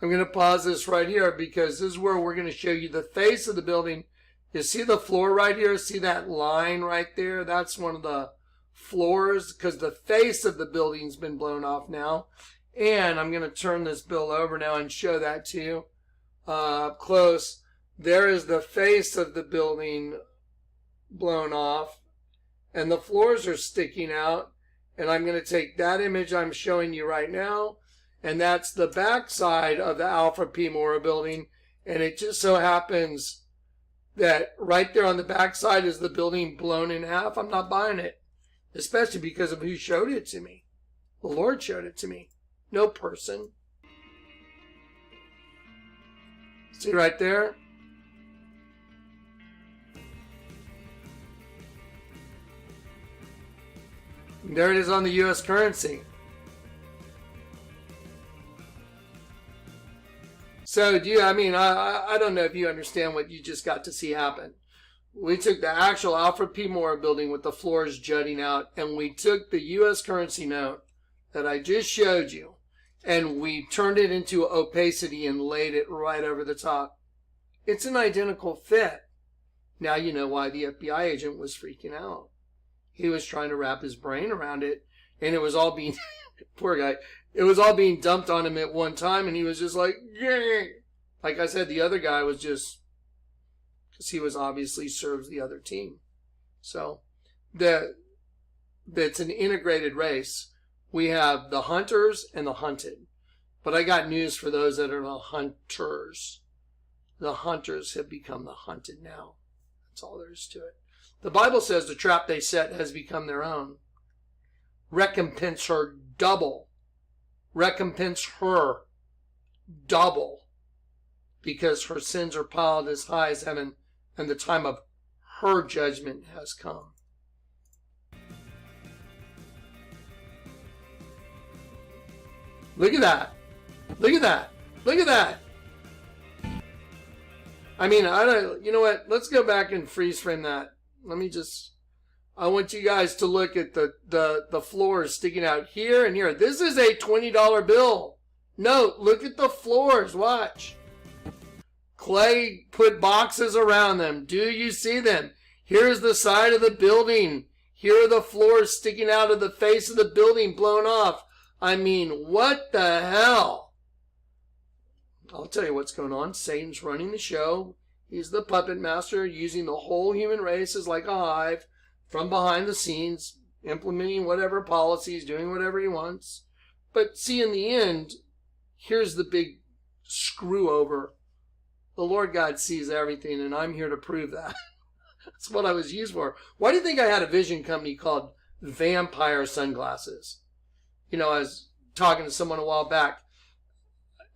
I'm going to pause this right here because this is where we're going to show you the face of the building. You see the floor right here? See that line right there? That's one of the floors because the face of the building's been blown off now. And I'm going to turn this bill over now and show that to you up close. There is the face of the building blown off and the floors are sticking out. And I'm going to take that image I'm showing you right now, and that's the back side of the Alfred P. Mora building. And it just so happens that right there on the back side is the building blown in half. I'm not buying it, especially because of who showed it to me. The Lord showed it to me. No person. See right there? There it is on the U.S. currency. So I don't know if you understand what you just got to see happen. We took the actual Alfred P. Mora building with the floors jutting out, and we took the U.S. currency note that I just showed you, and we turned it into opacity and laid it right over the top. It's an identical fit. Now you know why the FBI agent was freaking out. He was trying to wrap his brain around it, and it was all being, poor guy, it was all being dumped on him at one time, and he was just like, yeah. Like I said, the other guy was just, because he was obviously serves the other team. So, it's an integrated race. We have the hunters and the hunted. But I got news for those that are the hunters. The hunters have become the hunted now. That's all there is to it. The Bible says the trap they set has become their own. Recompense her double. Recompense her double. Because her sins are piled as high as heaven, and the time of her judgment has come. Look at that. Look at that. Look at that. I mean, you know what? Let's go back and freeze frame that. I want you guys to look at the floors sticking out here and here. This is a $20 bill. Note, look at the floors. Watch. Clay put boxes around them. Do you see them? Here's the side of the building. Here are the floors sticking out of the face of the building blown off. I mean, what the hell? I'll tell you what's going on. Satan's running the show. He's the puppet master, using the whole human race as like a hive from behind the scenes, implementing whatever policies, doing whatever he wants. But see, in the end, here's the big screw over. The Lord God sees everything, and I'm here to prove that. That's what I was used for. Why do you think I had a vision company called Vampire Sunglasses? You know, I was talking to someone a while back,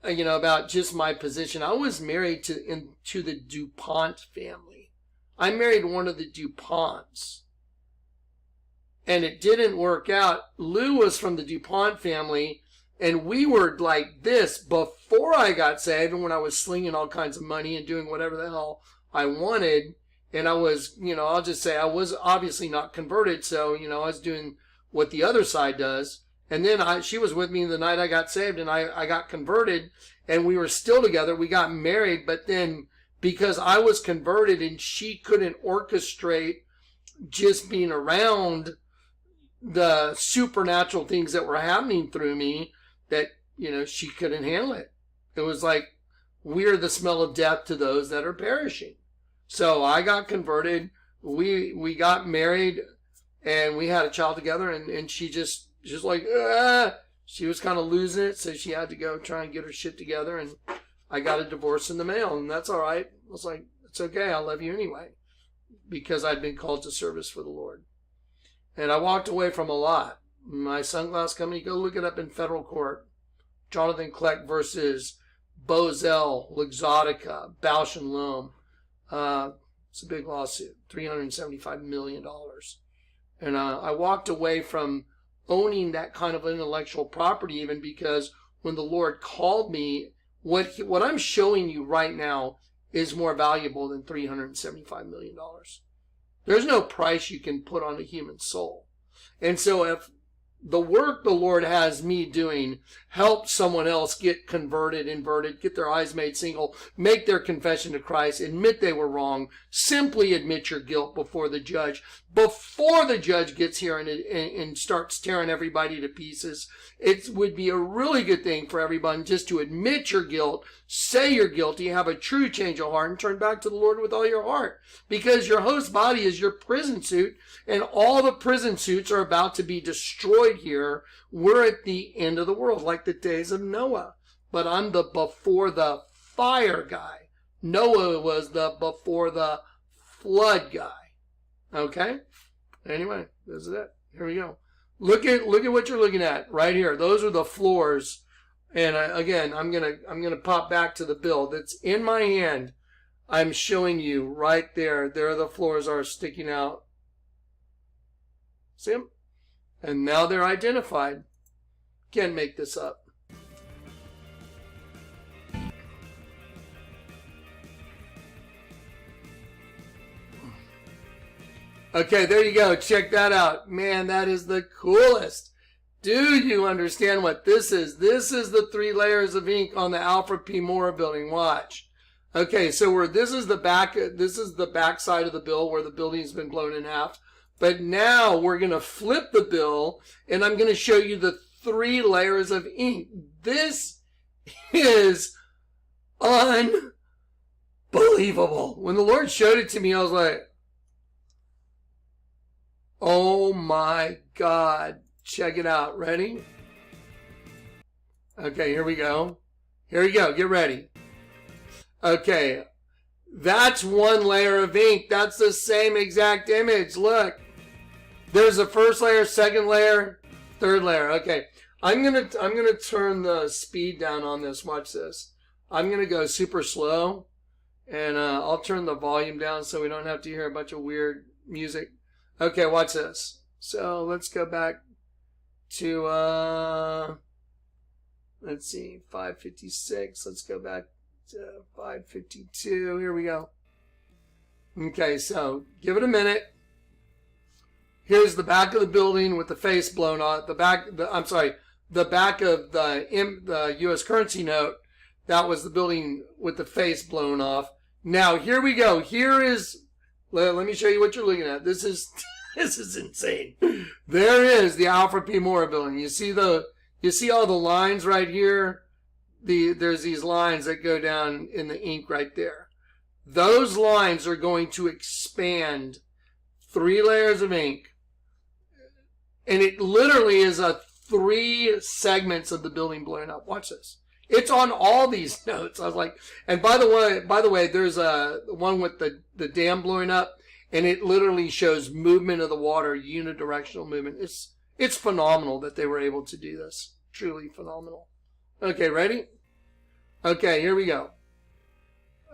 about just my position. I was married to the DuPont family. I married one of the DuPonts. And it didn't work out. Lou was from the DuPont family, and we were like this before I got saved, and when I was slinging all kinds of money and doing whatever the hell I wanted. And I was, I'll just say I was obviously not converted, so, I was doing what the other side does. And then she was with me the night I got saved, and I got converted, and we were still together. We got married, but then because I was converted and she couldn't orchestrate just being around the supernatural things that were happening through me, that, she couldn't handle it. It was like, we're the smell of death to those that are perishing. So I got converted. We got married, and we had a child together, and she just like, she was kind of losing it, so she had to go try and get her shit together, and I got a divorce in the mail, and that's all right. I was like, it's okay, I love you anyway, because I'd been called to service for the Lord. And I walked away from a lot. My sunglass company, go look it up in federal court. Jonathan Kleck versus Bozell, Luxottica, Bausch & Lomb. It's a big lawsuit, $375 million. And I walked away from owning that kind of intellectual property, even because when the Lord called me, what I'm showing you right now is more valuable than $375 million. There's no price you can put on a human soul. And so if the work the Lord has me doing helps someone else get converted, inverted, get their eyes made single, make their confession to Christ, admit they were wrong, simply admit your guilt before the judge gets here and starts tearing everybody to pieces. It would be a really good thing for everyone just to admit your guilt, say you're guilty, have a true change of heart, and turn back to the Lord with all your heart. Because your host body is your prison suit, and all the prison suits are about to be destroyed here. We're at the end of the world, like the days of Noah. But I'm the before the fire guy. Noah was the before the flood guy. Okay? Anyway, this is it. Here we go. Look at what you're looking at right here. Those are the floors. And again, I'm gonna pop back to the bill that's in my hand. I'm showing you right there. There the floors are sticking out. See them? And now they're identified. Can't make this up. Okay, there you go. Check that out. Man, that is the coolest. Do you understand what this is? This is the 3 layers of ink on the Alfred P. Moore building. Watch. Okay, so this is the back side of the bill where the building's been blown in half. But now we're going to flip the bill, and I'm going to show you the 3 layers of ink. This is unbelievable. When the Lord showed it to me, I was like, oh my God. Check it out. Ready? Okay, here we go. Here we go. Get ready. Okay. That's 1 layer of ink. That's the same exact image. Look. There's the first layer, second layer, third layer. Okay. I'm gonna turn the speed down on this. Watch this. I'm gonna go super slow, and I'll turn the volume down so we don't have to hear a bunch of weird music. Okay, watch this. So let's go back to let's see, 556. Let's go back to 552. Here we go. Okay, so give it a minute. Here's the back of the building with the face blown off. The back of the U.S. currency note. That was the building with the face blown off. Now here we go. Here is. Let me show you what you're looking at. This is insane. There is the Alfred P. Moore building. You see all the lines right here. There's these lines that go down in the ink right there. Those lines are going to expand 3 layers of ink. And it literally is 3 segments of the building blowing up. Watch this. It's on all these notes. I was like, and by the way, there's a one with the dam blowing up, and it literally shows movement of the water, unidirectional movement. It's phenomenal that they were able to do this. Truly phenomenal. Okay, ready? Okay, here we go.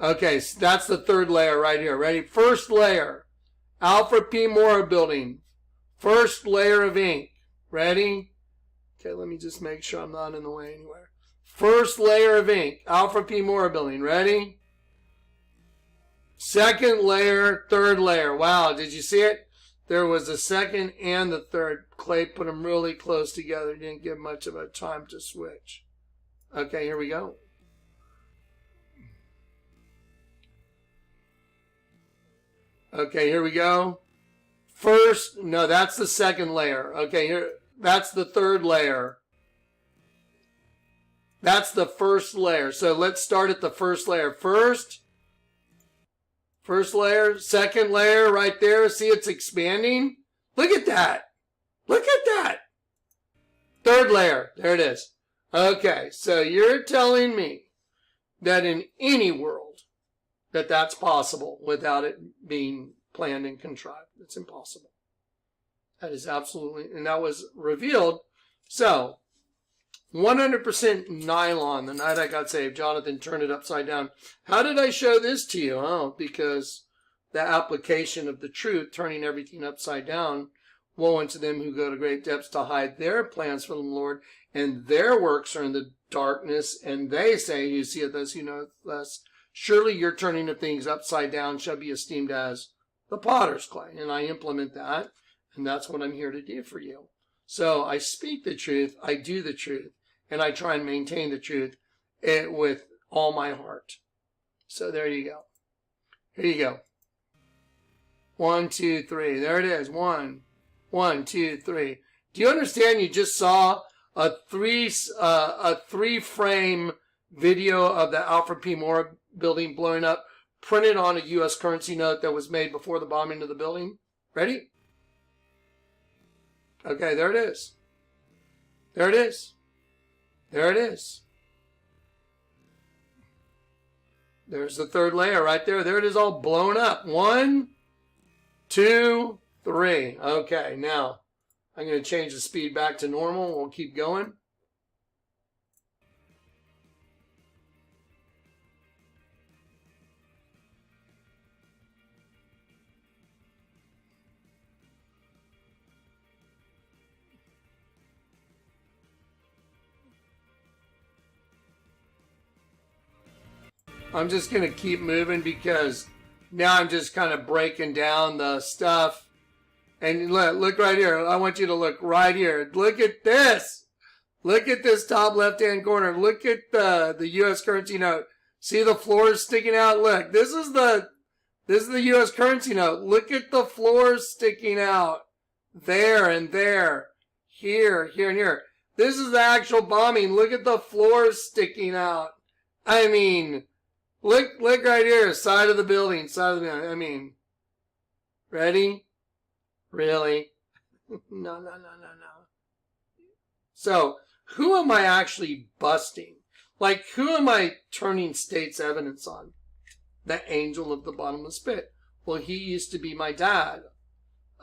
Okay, so that's the 3rd layer right here. Ready? First layer, Alfred P. Moore building. First layer of ink. Ready? Okay, let me just make sure I'm not in the way anywhere. First layer of ink. Alfred P. Moore building. Ready? Second layer, 3rd layer. Wow, did you see it? There was the 2nd and the 3rd. Clay put them really close together. Didn't give much of a time to switch. Okay, here we go. Okay, here we go. First, no, that's the 2nd layer. Okay, here, that's the 3rd layer. That's the 1st layer. So let's start at the 1st layer. First layer, 2nd layer right there. See, it's expanding. Look at that. Look at that. 3rd layer. There it is. Okay, so you're telling me that in any world that's possible without it being planned and contrived. It's impossible. That is absolutely, and that was revealed. So, 100% nylon. The night I got saved, Jonathan turned it upside down. How did I show this to you? Oh, because the application of the truth, turning everything upside down. Woe unto them who go to great depths to hide their plans from the Lord, and their works are in the darkness, and they say, you see it thus, you know thus, surely your turning of things upside down shall be esteemed as the potter's clay. And I implement that, and that's what I'm here to do for you. So I speak the truth, I do the truth, and I try and maintain the truth with all my heart. So there you go. Here you go. 1, 2, 3. There it is. 1, 2, 3. Do you understand? You just saw a three frame video of the Alfred P. Moore building blowing up, printed on a U.S. currency note that was made before the bombing of the building. Ready? Okay, there it is. There it is. There it is. There's the third layer right there. There it is, all blown up. 1, 2, 3. Okay, now I'm going to change the speed back to normal. We'll keep going. I'm just going to keep moving because now I'm just kind of breaking down the stuff. And look right here. I want you to look right here. Look at this. Look at this top left-hand corner. Look at the U.S. currency note. See the floors sticking out? Look, this is the U.S. currency note. Look at the floors sticking out. There and there. Here, here, and here. This is the actual bombing. Look at the floors sticking out. I mean, look right here. Side of the building. I mean, ready? Really? No. So, who am I actually busting? Like, who am I turning state's evidence on? The angel of the bottomless pit. Well, he used to be my dad.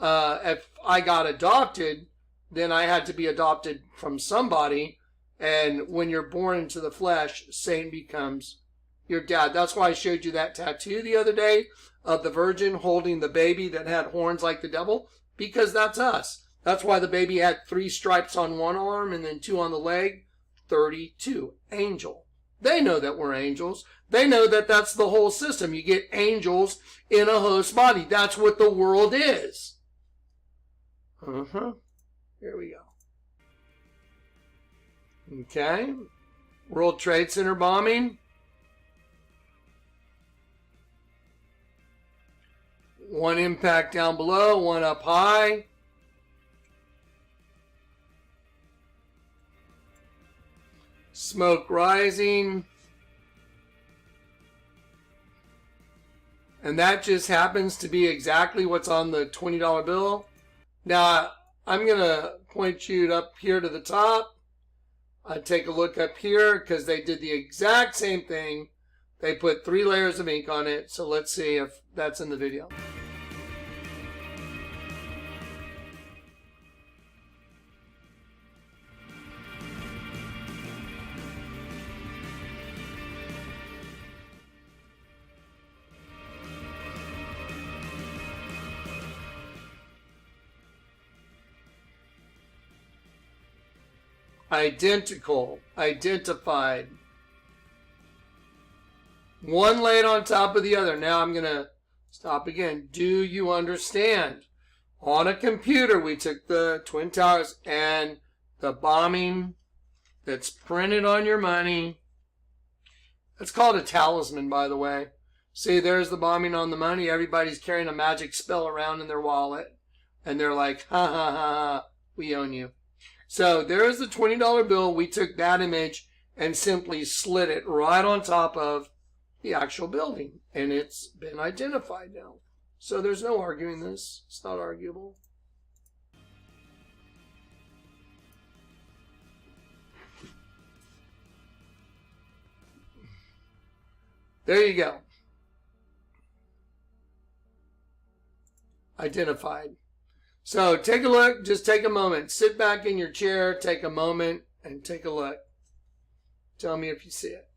If I got adopted, then I had to be adopted from somebody. And when you're born into the flesh, Satan becomes your dad. That's why I showed you that tattoo the other day of the virgin holding the baby that had horns like the devil. Because that's us. That's why the baby had 3 stripes on one arm and then 2 on the leg. 32. Angel. They know that we're angels. They know that that's the whole system. You get angels in a host body. That's what the world is. Here we go. Okay. World Trade Center bombing. One impact down below, one up high. Smoke rising. And that just happens to be exactly what's on the $20 bill. Now, I'm going to point you up here to the top. I take a look up here because they did the exact same thing. They put 3 layers of ink on it. So let's see if that's in the video. Identical, identified. One laid on top of the other. Now I'm going to stop again. Do you understand? On a computer, we took the Twin Towers and the bombing that's printed on your money. It's called a talisman, by the way. See, there's the bombing on the money. Everybody's carrying a magic spell around in their wallet. And they're like, ha, ha, ha, ha, we own you. So there's the $20 bill. We took that image and simply slid it right on top of the actual building. And it's been identified now. So there's no arguing this. It's not arguable. There you go. Identified. So take a look, just take a moment. Sit back in your chair, take a moment, and take a look. Tell me if you see it.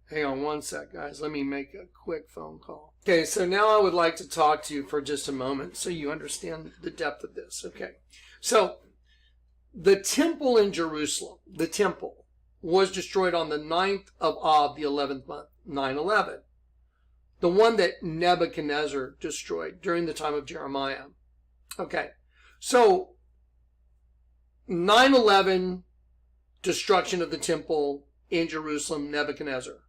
Hang on one sec, guys. Let me make a quick phone call. Okay, so now I would like to talk to you for just a moment so you understand the depth of this. Okay, so the temple in Jerusalem, the temple, was destroyed on the 9th of Av, the 11th month, 9/11. The one that Nebuchadnezzar destroyed during the time of Jeremiah. Okay, so 9/11, destruction of the temple in Jerusalem, Nebuchadnezzar.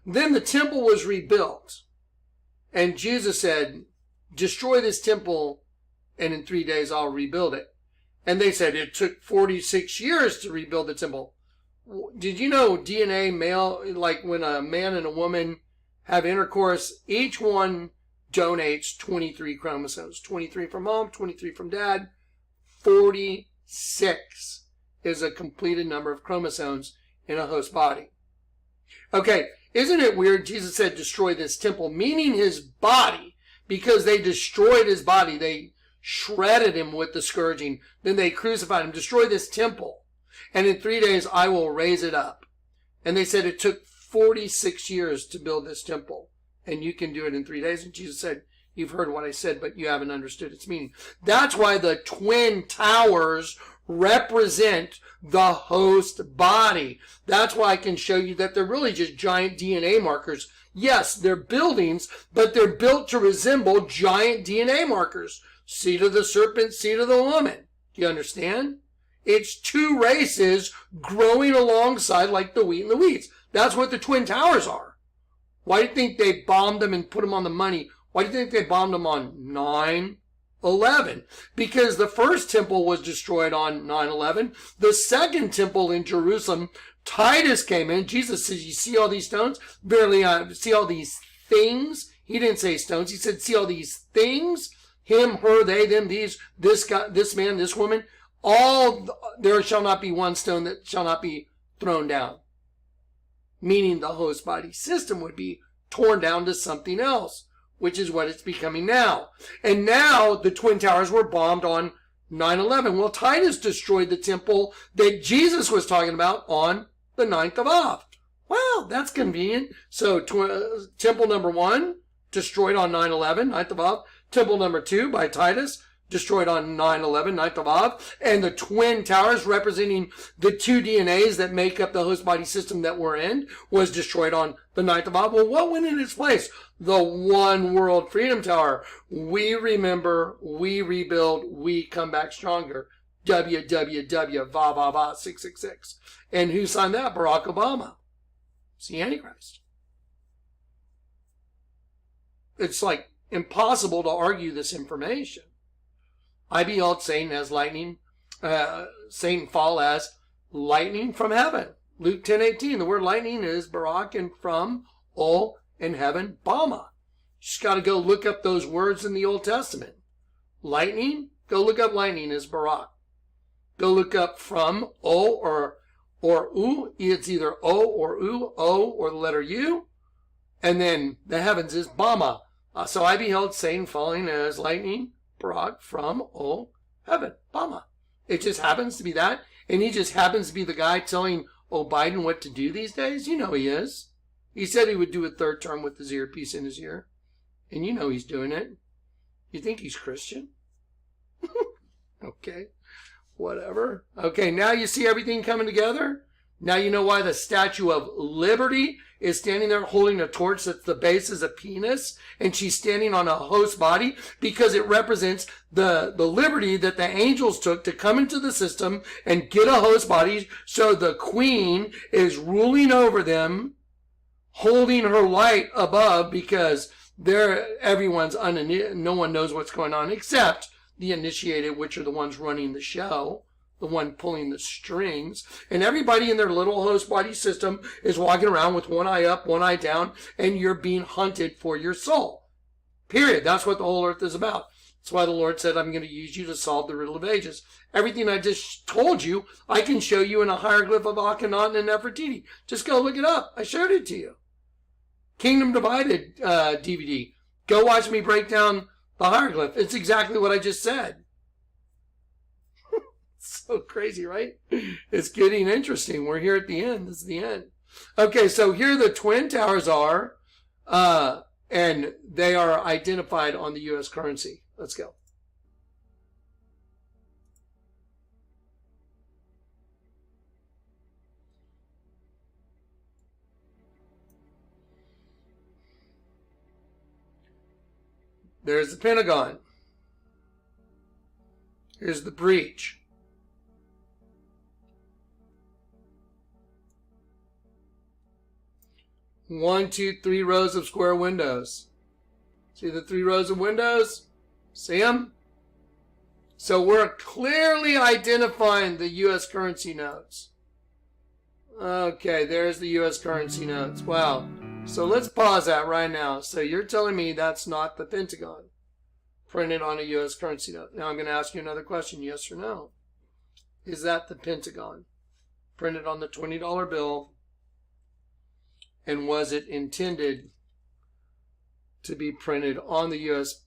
Then the temple was rebuilt. And Jesus said, destroy this temple, and in 3 days I'll rebuild it. And they said it took 46 years to rebuild the temple. Did you know DNA male, like when a man and a woman have intercourse, each one donates 23 chromosomes. 23 from mom, 23 from dad. 46 is a completed number of chromosomes in a host body. Okay, isn't it weird? Jesus said destroy this temple, meaning his body, because they destroyed his body. They shredded him with the scourging. Then they crucified him. Destroy this temple, and in 3 days I will raise it up. And they said it took 46 years to build this temple, and you can do it in 3 days. And Jesus said, you've heard what I said, but you haven't understood its meaning. That's why the twin towers represent the host body. That's why I can show you that they're really just giant DNA markers. Yes, they're buildings, but they're built to resemble giant DNA markers. Seed of the serpent, seed of the woman. Do you understand? It's two races growing alongside like the wheat and the weeds. That's what the twin towers are. Why do you think they bombed them and put them on the money? Why do you think they bombed them on 9/11? Because the first temple was destroyed on 9/11. The second temple in Jerusalem, Titus came in. Jesus says, you see all these stones? Barely see all these things? He didn't say stones. He said, see all these things? Him, her, they, them, these, this guy, this man, this woman. There shall not be one stone that shall not be thrown down. Meaning the host body system would be torn down to something else, which is what it's becoming now. And now the Twin Towers were bombed on 9/11. Well, Titus destroyed the temple that Jesus was talking about on the 9th of Av. Well, that's convenient. So temple number 1 destroyed on 9/11, 9th of Av. Temple number 2 by Titus destroyed on 9/11, 9th of Av. And the Twin Towers representing the two DNAs that make up the host body system that we're in was destroyed on the 9th of Av. Well, what went in its place? The One World Freedom Tower. We remember, we rebuild, we come back stronger. WWW, va va va, 666. And who signed that? Barack Obama. It's the Antichrist. It's like impossible to argue this information. I beheld Satan as lightning, Satan fall as lightning from heaven. Luke 10:18. The word lightning is Barak, and from, ol, in heaven, Bama. Just got to go look up those words in the Old Testament. Lightning, go look up lightning is Barak. Go look up from, o, or u. It's either o or u, o or the letter u. And then the heavens is Bama. So I beheld Satan falling as lightning, Barak, from, o, heaven, Bama. It just happens to be that. And he just happens to be the guy telling Biden what to do these days. You know he is. He said he would do a third term with his earpiece in his ear. And you know he's doing it. You think he's Christian? Okay. Whatever. Okay, now you see everything coming together? Now you know why the Statue of Liberty is standing there holding a torch that's the base is a penis, and she's standing on a host body, because it represents the liberty that the angels took to come into the system and get a host body, so the queen is ruling over them, holding her light above, because no one knows what's going on except the initiated, which are the ones running the show, the one pulling the strings, and everybody in their little host body system is walking around with one eye up, one eye down, and you're being hunted for your soul. Period. That's what the whole earth is about. That's why the Lord said, I'm going to use you to solve the riddle of ages. Everything I just told you, I can show you in a hieroglyph of Akhenaten and Nefertiti. Just go look it up. I showed it to you. Kingdom Divided DVD. Go watch me break down the hieroglyph. It's exactly what I just said. So crazy, right? It's getting interesting. We're here at the end. This is the end. Okay, so here the Twin Towers are, and they are identified on the U.S. currency. Let's go. There's the Pentagon. Here's the breach. 1, 2, 3 rows of square windows. See the 3 rows of windows? See them? So we're clearly identifying the U.S. currency notes. Okay, there's the U.S. currency notes. Wow. So let's pause that right now. So you're telling me that's not the Pentagon printed on a U.S. currency note. Now I'm going to ask you another question, yes or no. Is that the Pentagon printed on the $20 bill? And was it intended to be printed on the U.S.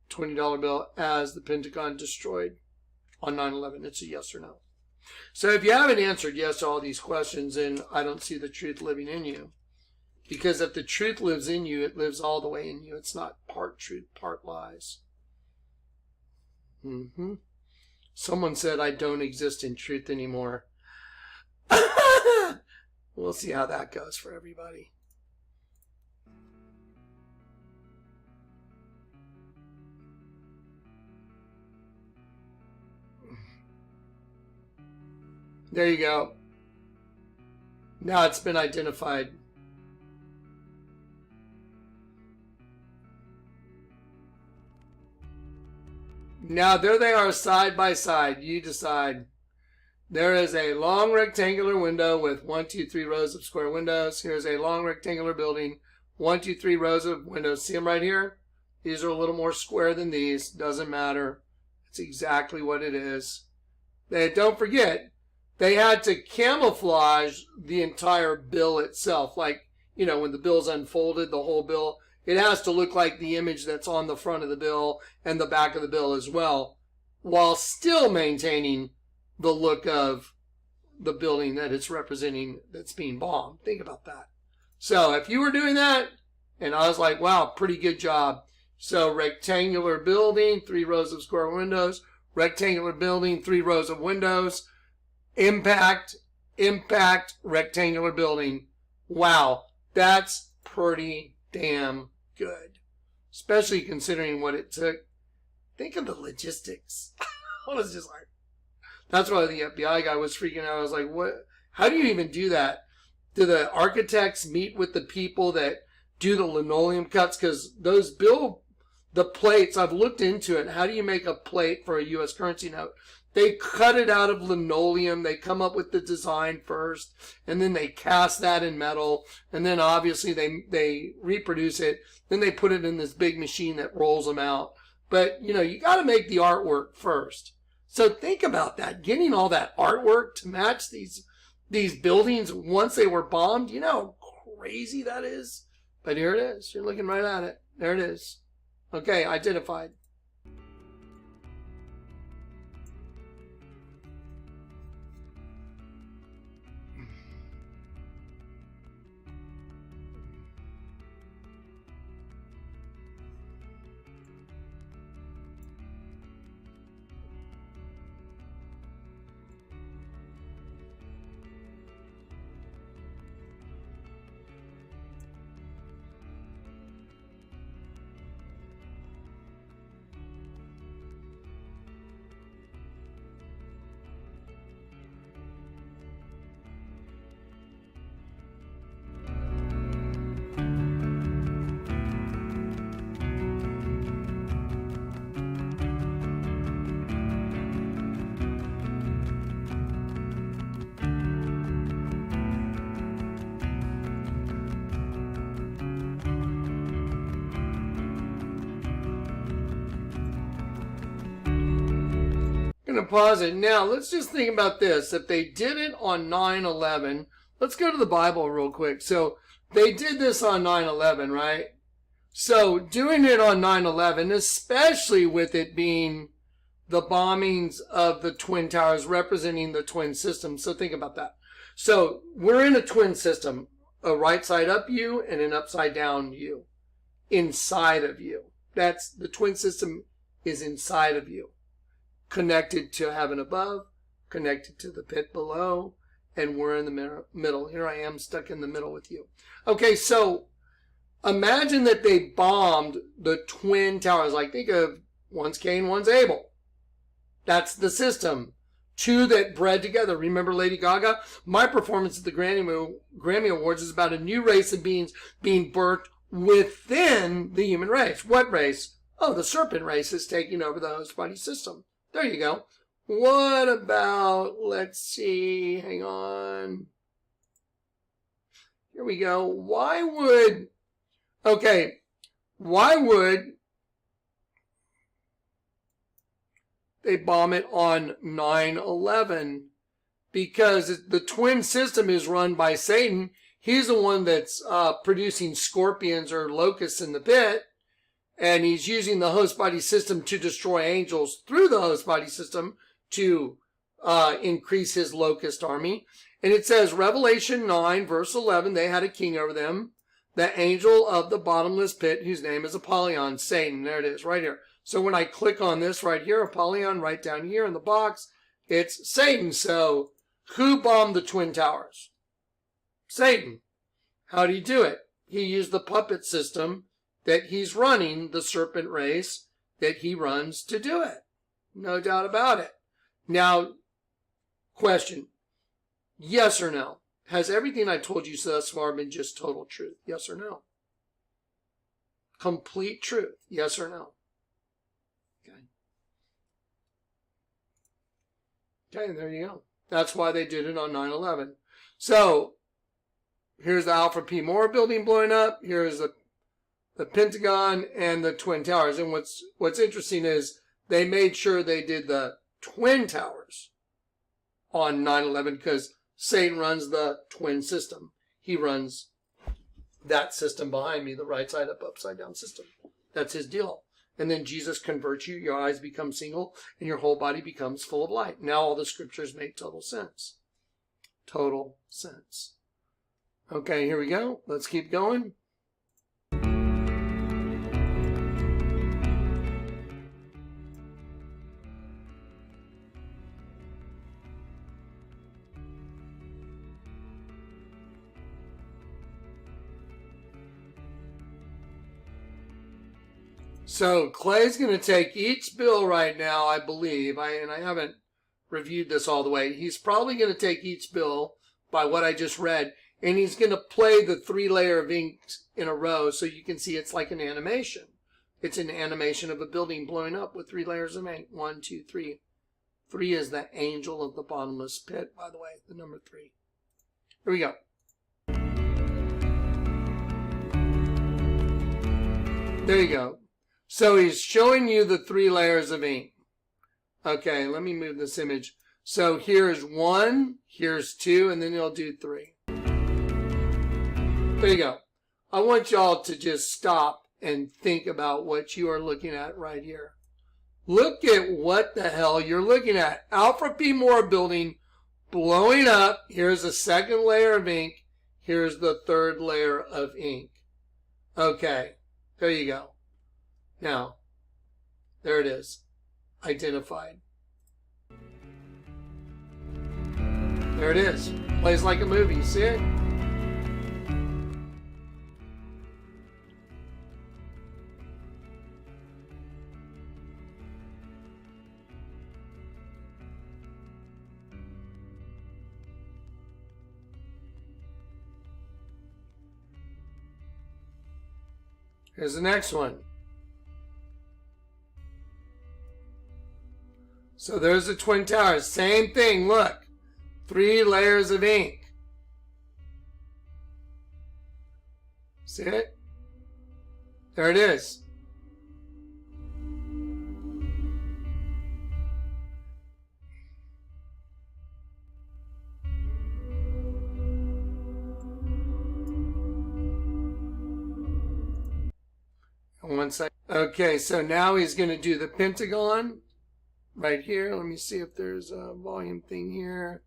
$20 bill as the Pentagon destroyed on 9/11? It's a yes or no. So if you haven't answered yes to all these questions, then I don't see the truth living in you. Because if the truth lives in you, it lives all the way in you. It's not part truth, part lies. Someone said, I don't exist in truth anymore. We'll see how that goes for everybody. There you go. Now it's been identified. Now there they are side by side. You decide. There is a long rectangular window with 1, 2, 3 rows of square windows. Here's a long rectangular building. 1, 2, 3 rows of windows. See them right here? These are a little more square than these. Doesn't matter. It's exactly what it is. Don't forget, they had to camouflage the entire bill itself. Like, you know, when the bill's unfolded, the whole bill, it has to look like the image that's on the front of the bill and the back of the bill as well, while still maintaining the look of the building that it's representing that's being bombed. Think about that. So if you were doing that, and I was like, wow, pretty good job. So rectangular building, 3 rows of square windows, rectangular building, 3 rows of windows, impact, rectangular building. Wow, that's pretty damn good. Especially considering what it took. Think of the logistics. I was just like, that's why the FBI guy was freaking out. I was like, what? How do you even do that? Do the architects meet with the people that do the linoleum cuts? Because those the plates, I've looked into it. How do you make a plate for a U.S. currency note? They cut it out of linoleum. They come up with the design first, and then they cast that in metal, and then obviously they reproduce it. Then they put it in this big machine that rolls them out. But, you know, you got to make the artwork first. So think about that, getting all that artwork to match these buildings once they were bombed. You know how crazy that is? But here it is. You're looking right at it. There it is. Okay, identified. Going to pause it. Now, let's just think about this. If they did it on 9/11, let's go to the Bible real quick. So, they did this on 9/11, right? So, doing it on 9/11, especially with it being the bombings of the Twin Towers representing the twin system. So, think about that. So, we're in a twin system, a right side up U and an upside down U inside of you. That's the twin system is inside of you. Connected to heaven above, connected to the pit below, and we're in the middle. Here I am stuck in the middle with you. Okay, so imagine that they bombed the Twin Towers. Like, think of one's Cain, one's Abel. That's the system. two that bred together. Remember Lady Gaga? My performance at the Grammy Awards is about a new race of beings being birthed within the human race. What race? Oh, the serpent race is taking over the host body system. There you go. What about, let's see, hang on. Here we go. Why would they bomb it on 9/11? Because the twin system is run by Satan. He's the one that's producing scorpions or locusts in the pit. And he's using the host body system to destroy angels through the host body system to increase his locust army. And it says, Revelation 9, verse 11, they had a king over them, the angel of the bottomless pit, whose name is Apollyon, Satan. There it is, right here. So when I click on this right here, Apollyon, right down here in the box, it's Satan. So who bombed the Twin Towers? Satan. How did he do it? He used the puppet system that he's running, the serpent race that he runs to do it. No doubt about it. Now, question. Yes or no? Has everything I told you thus far been just total truth? Yes or no? Complete truth? Yes or no? Okay, there you go. That's why they did it on 9/11. So, here's the Alfred P. Moore building blowing up. Here's the Pentagon and the Twin Towers. And what's interesting is they made sure they did the Twin Towers on 9/11 because Satan runs the twin system. He runs that system behind me, the right side up, upside down system. That's his deal. And then Jesus converts you, your eyes become single, and your whole body becomes full of light. Now all the scriptures make total sense. Total sense. Okay, here we go. Let's keep going. So Clay's going to take each bill right now, I believe, and I haven't reviewed this all the way. He's probably going to take each bill by what I just read, and he's going to play the 3-layer of ink in a row so you can see it's like an animation. It's an animation of a building blowing up with 3 layers of ink. 1, 2, 3. 3 is the angel of the bottomless pit, by the way, the number 3. Here we go. There you go. So he's showing you the 3 layers of ink. Okay, let me move this image. So here's 1, here's 2, and then he'll do 3. There you go. I want y'all to just stop and think about what you are looking at right here. Look at what the hell you're looking at. Alfred P. Moore building blowing up. Here's a 2nd layer of ink. Here's the 3rd layer of ink. Okay, there you go. Now, there it is. Identified. There it is. Plays like a movie. You see it? Here's the next one. So there's the Twin Towers. Same thing, look. 3 layers of ink. See it? There it is. One second. Okay, so now he's going to do the Pentagon. Right here, let me see if there's a volume thing here.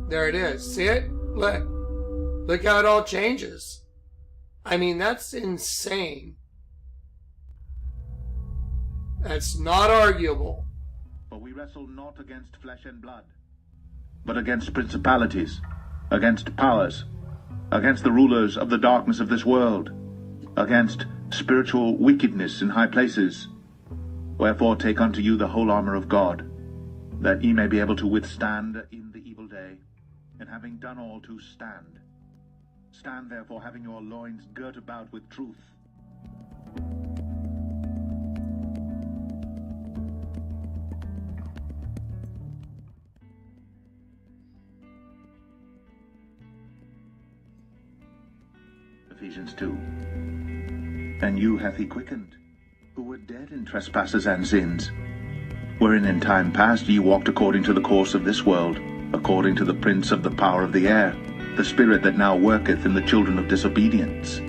There it is. See it? Look how it all changes. I mean, that's insane. That's not arguable. For we wrestle not against flesh and blood, but against principalities, against powers, against the rulers of the darkness of this world, against spiritual wickedness in high places. Wherefore take unto you the whole armor of God, that ye may be able to withstand in the evil day, and having done all to stand. Stand therefore, having your loins girt about with truth. Ephesians 2. And you hath he quickened, who were dead in trespasses and sins, wherein in time past ye walked according to the course of this world, according to the prince of the power of the air, the spirit that now worketh in the children of disobedience.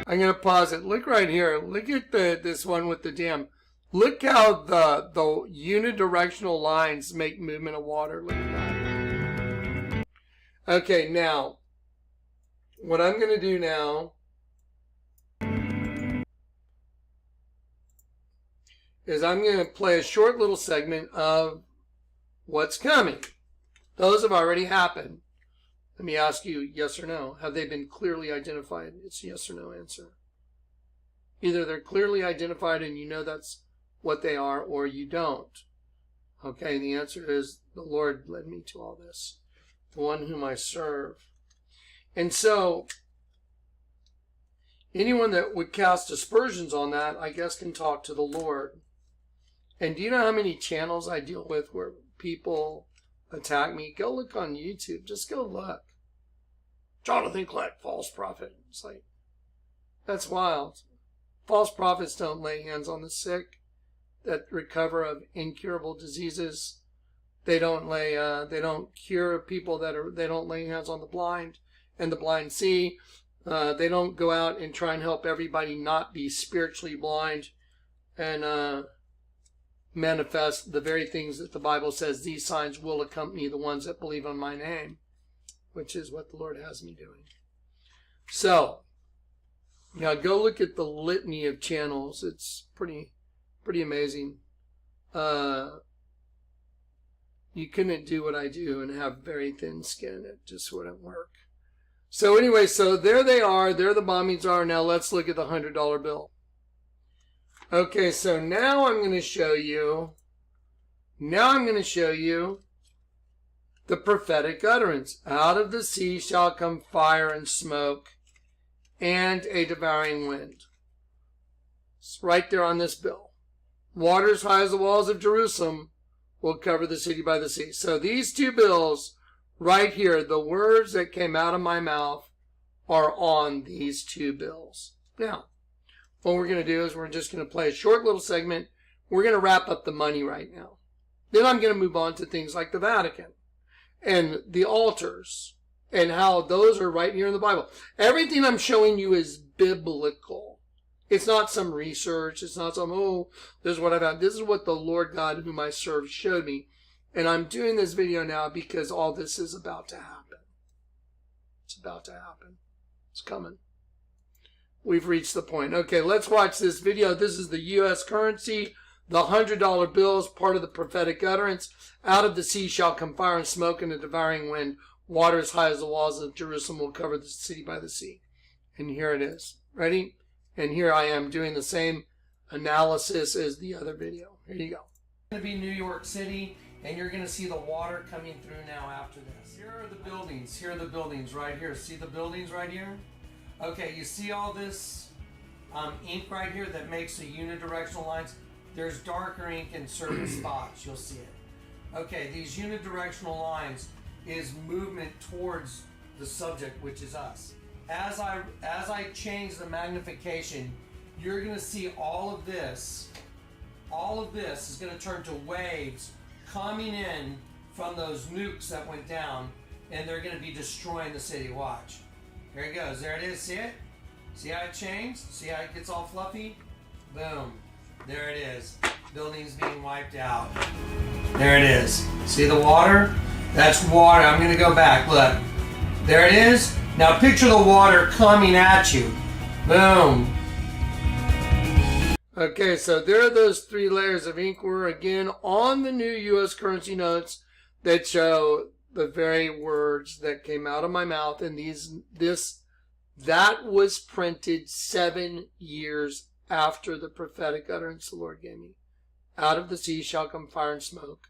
I'm going to pause it. Look right here. Look at this one with the dam. Look how the unidirectional lines make movement of water. Look at that. Okay, now, what I'm going to do now is I'm going to play a short little segment of what's coming. Those have already happened. Let me ask you, yes or no. Have they been clearly identified? It's a yes or no answer. Either they're clearly identified and you know that's what they are, or you don't. Okay, the answer is the Lord led me to all this, the one whom I serve. And so, anyone that would cast aspersions on that, I guess, can talk to the Lord. And do you know how many channels I deal with where people attack me? Go look on YouTube. Just go look. Jonathan Kleck, false prophet. It's like, that's wild. False prophets don't lay hands on the sick that recover of incurable diseases. They don't cure people they don't lay hands on the blind and the blind see. They don't go out and try and help everybody not be spiritually blind and manifest the very things that the Bible says these signs will accompany the ones that believe on my name, which is what the Lord has me doing. So, now go look at the litany of channels. It's pretty amazing. You couldn't do what I do and have very thin skin. It just wouldn't work. So anyway, so there they are. There the bombings are. Now let's look at the $100 bill. Okay, so now I'm going to show you the prophetic utterance. Out of the sea shall come fire and smoke and a devouring wind. It's right there on this bill. Water as high as the walls of Jerusalem will cover the city by the sea. So these two bills right here, the words that came out of my mouth are on these two bills. Now, what we're going to do is we're just going to play a short little segment. We're going to wrap up the money right now. Then I'm going to move on to things like the Vatican and the altars and how those are right here in the Bible. Everything I'm showing you is biblical. It's not some research. It's not some, this is what I found. This is what the Lord God whom I serve showed me. And I'm doing this video now because all this is about to happen. It's about to happen. It's coming. We've reached the point. Okay, let's watch this video. This is the U.S. currency. The $100 bill is part of the prophetic utterance. Out of the sea shall come fire and smoke and a devouring wind. Water as high as the walls of Jerusalem will cover the city by the sea. And here it is. Ready? And here I am doing the same analysis as the other video. Here you go. It's going to be New York City, and you're going to see the water coming through now after this. Here are the buildings. Here are the buildings right here. See the buildings right here? Okay, you see all this ink right here that makes the unidirectional lines? There's darker ink in certain spots. You'll see it. Okay, these unidirectional lines is movement towards the subject, which is us. As I change the magnification, you're going to see all of this is going to turn to waves coming in from those nukes that went down, and they're going to be destroying the city. Watch. Here it goes. There it is. See it? See how it changed? See how it gets all fluffy? Boom. There it is. Buildings being wiped out. There it is. See the water? That's water. I'm going to go back. Look. There it is. Now picture the water coming at you. Boom. Okay, so there are those 3 layers of ink. We're again on the new U.S. currency notes that show the very words that came out of my mouth. And that was printed 7 years after the prophetic utterance the Lord gave me. Out of the sea shall come fire and smoke,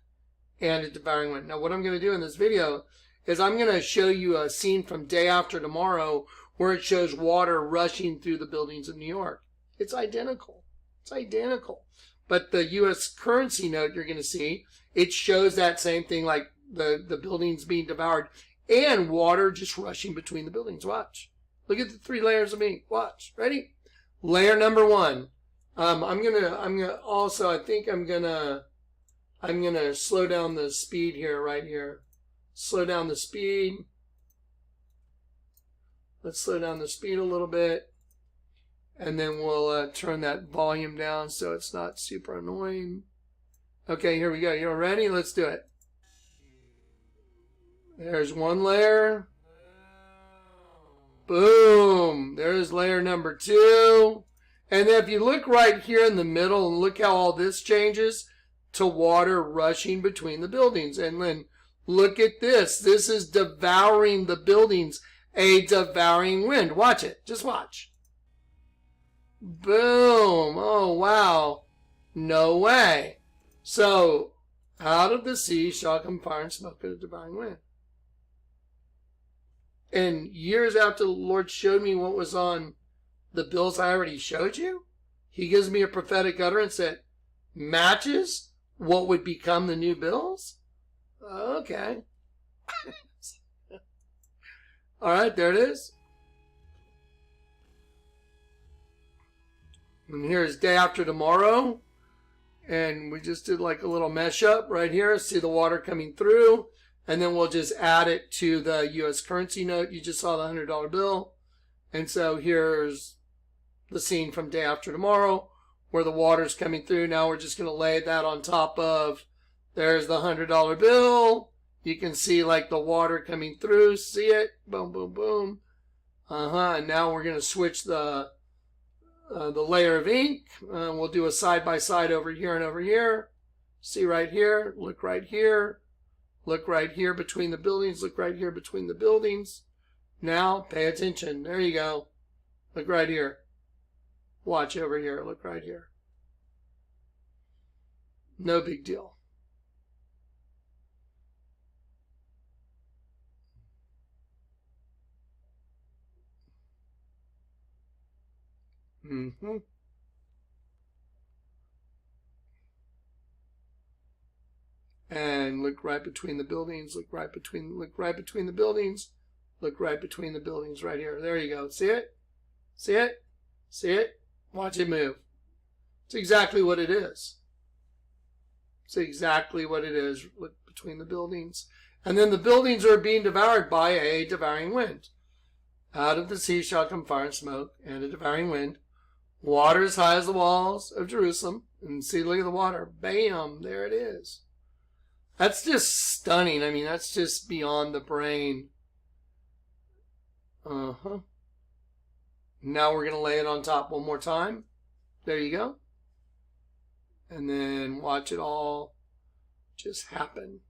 and a devouring wind. Now, what I'm going to do in this video is I'm going to show you a scene from Day After Tomorrow where it shows water rushing through the buildings of New York. It's identical. It's identical. But the U.S. currency note you're going to see, it shows that same thing, like the buildings being devoured and water just rushing between the buildings. Watch. Look at the 3 layers of ink. Watch. Ready? Layer number 1. I'm gonna slow down the speed here, right here. Slow down the speed. Let's slow down the speed a little bit. And then we'll turn that volume down so it's not super annoying. Okay, here we go. You ready? Let's do it. There's 1 layer. Boom. There's layer number 2. And then if you look right here in the middle and look how all this changes to water rushing between the buildings. And then look at this. This is devouring the buildings. A devouring wind. Watch it. Just watch. Boom. Oh, wow. No way. So, out of the sea shall come fire and smoke and a devouring wind. And years after the Lord showed me what was on the bills I already showed you, He gives me a prophetic utterance that matches what would become the new bills? Okay. All right, there it is. And here's Day After Tomorrow. And we just did like a little mesh up right here. See the water coming through. And then we'll just add it to the U.S. currency note. You just saw the $100 bill. And so here's the scene from Day After Tomorrow where the water's coming through. Now we're just going to lay that on top of, there's the $100 bill. You can see like the water coming through. See it? Boom, boom, boom. And now we're going to switch the layer of ink. We'll do a side-by-side over here and over here. See right here. Look right here. Look right here between the buildings. Look right here between the buildings. Now, pay attention. There you go. Look right here. Watch over here. Look right here. No big deal. And look right between the buildings. Look right between the buildings. Look right between the buildings right here. There you go. See it? See it? See it? Watch it move. It's exactly what it is. It's exactly what it is. Look between the buildings. And then the buildings are being devoured by a devouring wind. Out of the sea shall come fire and smoke and a devouring wind. Water as high as the walls of Jerusalem. And see, look at the water. Bam! There it is. That's just stunning. I mean, that's just beyond the brain. Now we're going to lay it on top one more time. There you go. And then watch it all just happen.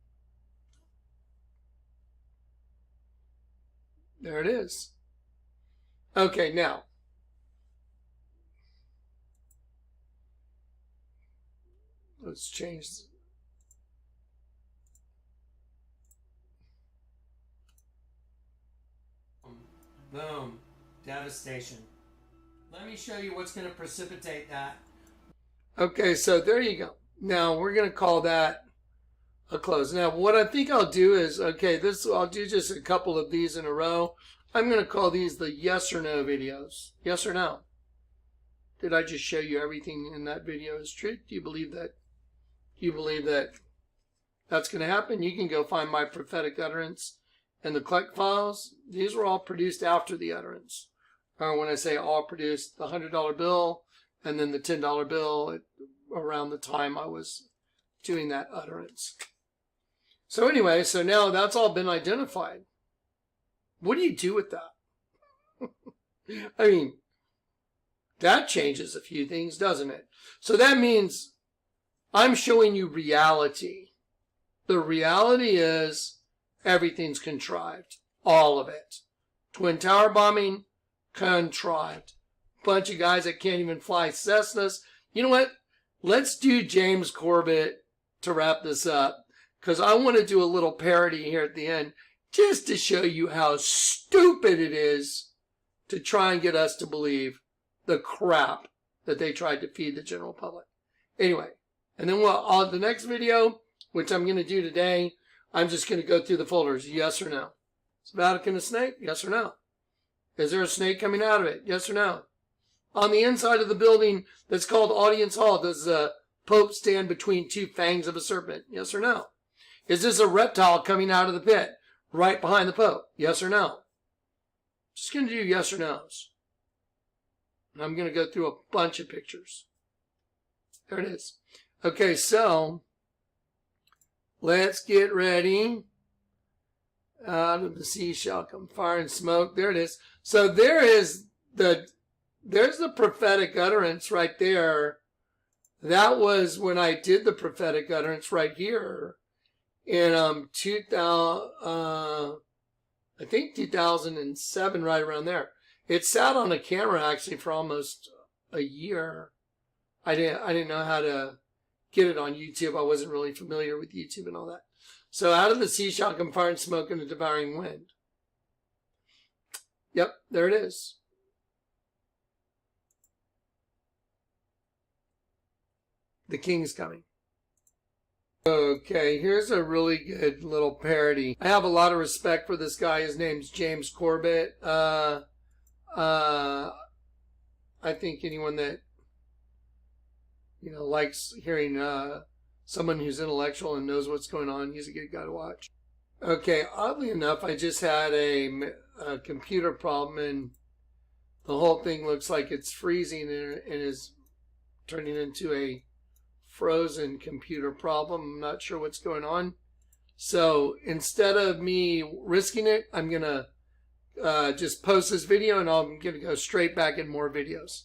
There it is. Okay, now. Let's change. Boom. Devastation. Let me show you what's going to precipitate that. Okay, so there you go. Now we're going to call that a close. Now what I think I'll do is, I'll do just a couple of these in a row. I'm going to call these the yes or no videos. Yes or no? Did I just show you everything in that video is true? Do you believe that? Do you believe that that's going to happen? You can go find my prophetic utterance and the Kleck files. These were all produced after the utterance. Or when I say all produced, the $100 bill and then the $10 bill around the time I was doing that utterance. So anyway, so now that's all been identified. What do you do with that? I mean, That changes a few things, doesn't it? So that means I'm showing you reality. The reality is everything's contrived. All of it. Twin Tower bombing, contrived. Bunch of guys that can't even fly Cessnas. You know what? Let's do James Corbett to wrap this up, because I want to do a little parody here at the end just to show you how stupid it is to try and get us to believe the crap that they tried to feed the general public. Anyway, and then on the next video, which I'm going to do today, I'm just going to go through the folders. Yes or no? Is Vatican a snake? Yes or no? Is there a snake coming out of it? Yes or no? On the inside of the building that's called Audience Hall, does the Pope stand between two fangs of a serpent? Yes or no? Is this a reptile coming out of the pit right behind the Pope? Yes or no? Just going to do yes or no's. And I'm going to go through a bunch of pictures. There it is. Okay, so let's get ready. Out of the sea shall come fire and smoke. There it is. So there's the prophetic utterance right there. That was when I did the prophetic utterance right here in 2007, right around there. It sat on a camera actually for almost a year. I didn't know how to get it on YouTube. I wasn't really familiar with YouTube and all that. So out of the sea shall come fire and smoke and a devouring wind. Yep, there it is. The king's coming. Okay, here's a really good little parody. I have a lot of respect for this guy. His name's James Corbett. I think anyone that, likes hearing someone who's intellectual and knows what's going on, he's a good guy to watch. Okay, oddly enough, I just had a computer problem, and the whole thing looks like it's freezing and is turning into a frozen computer problem. I'm not sure what's going on. So instead of me risking it, I'm going to just post this video, and I'm going to go straight back in more videos.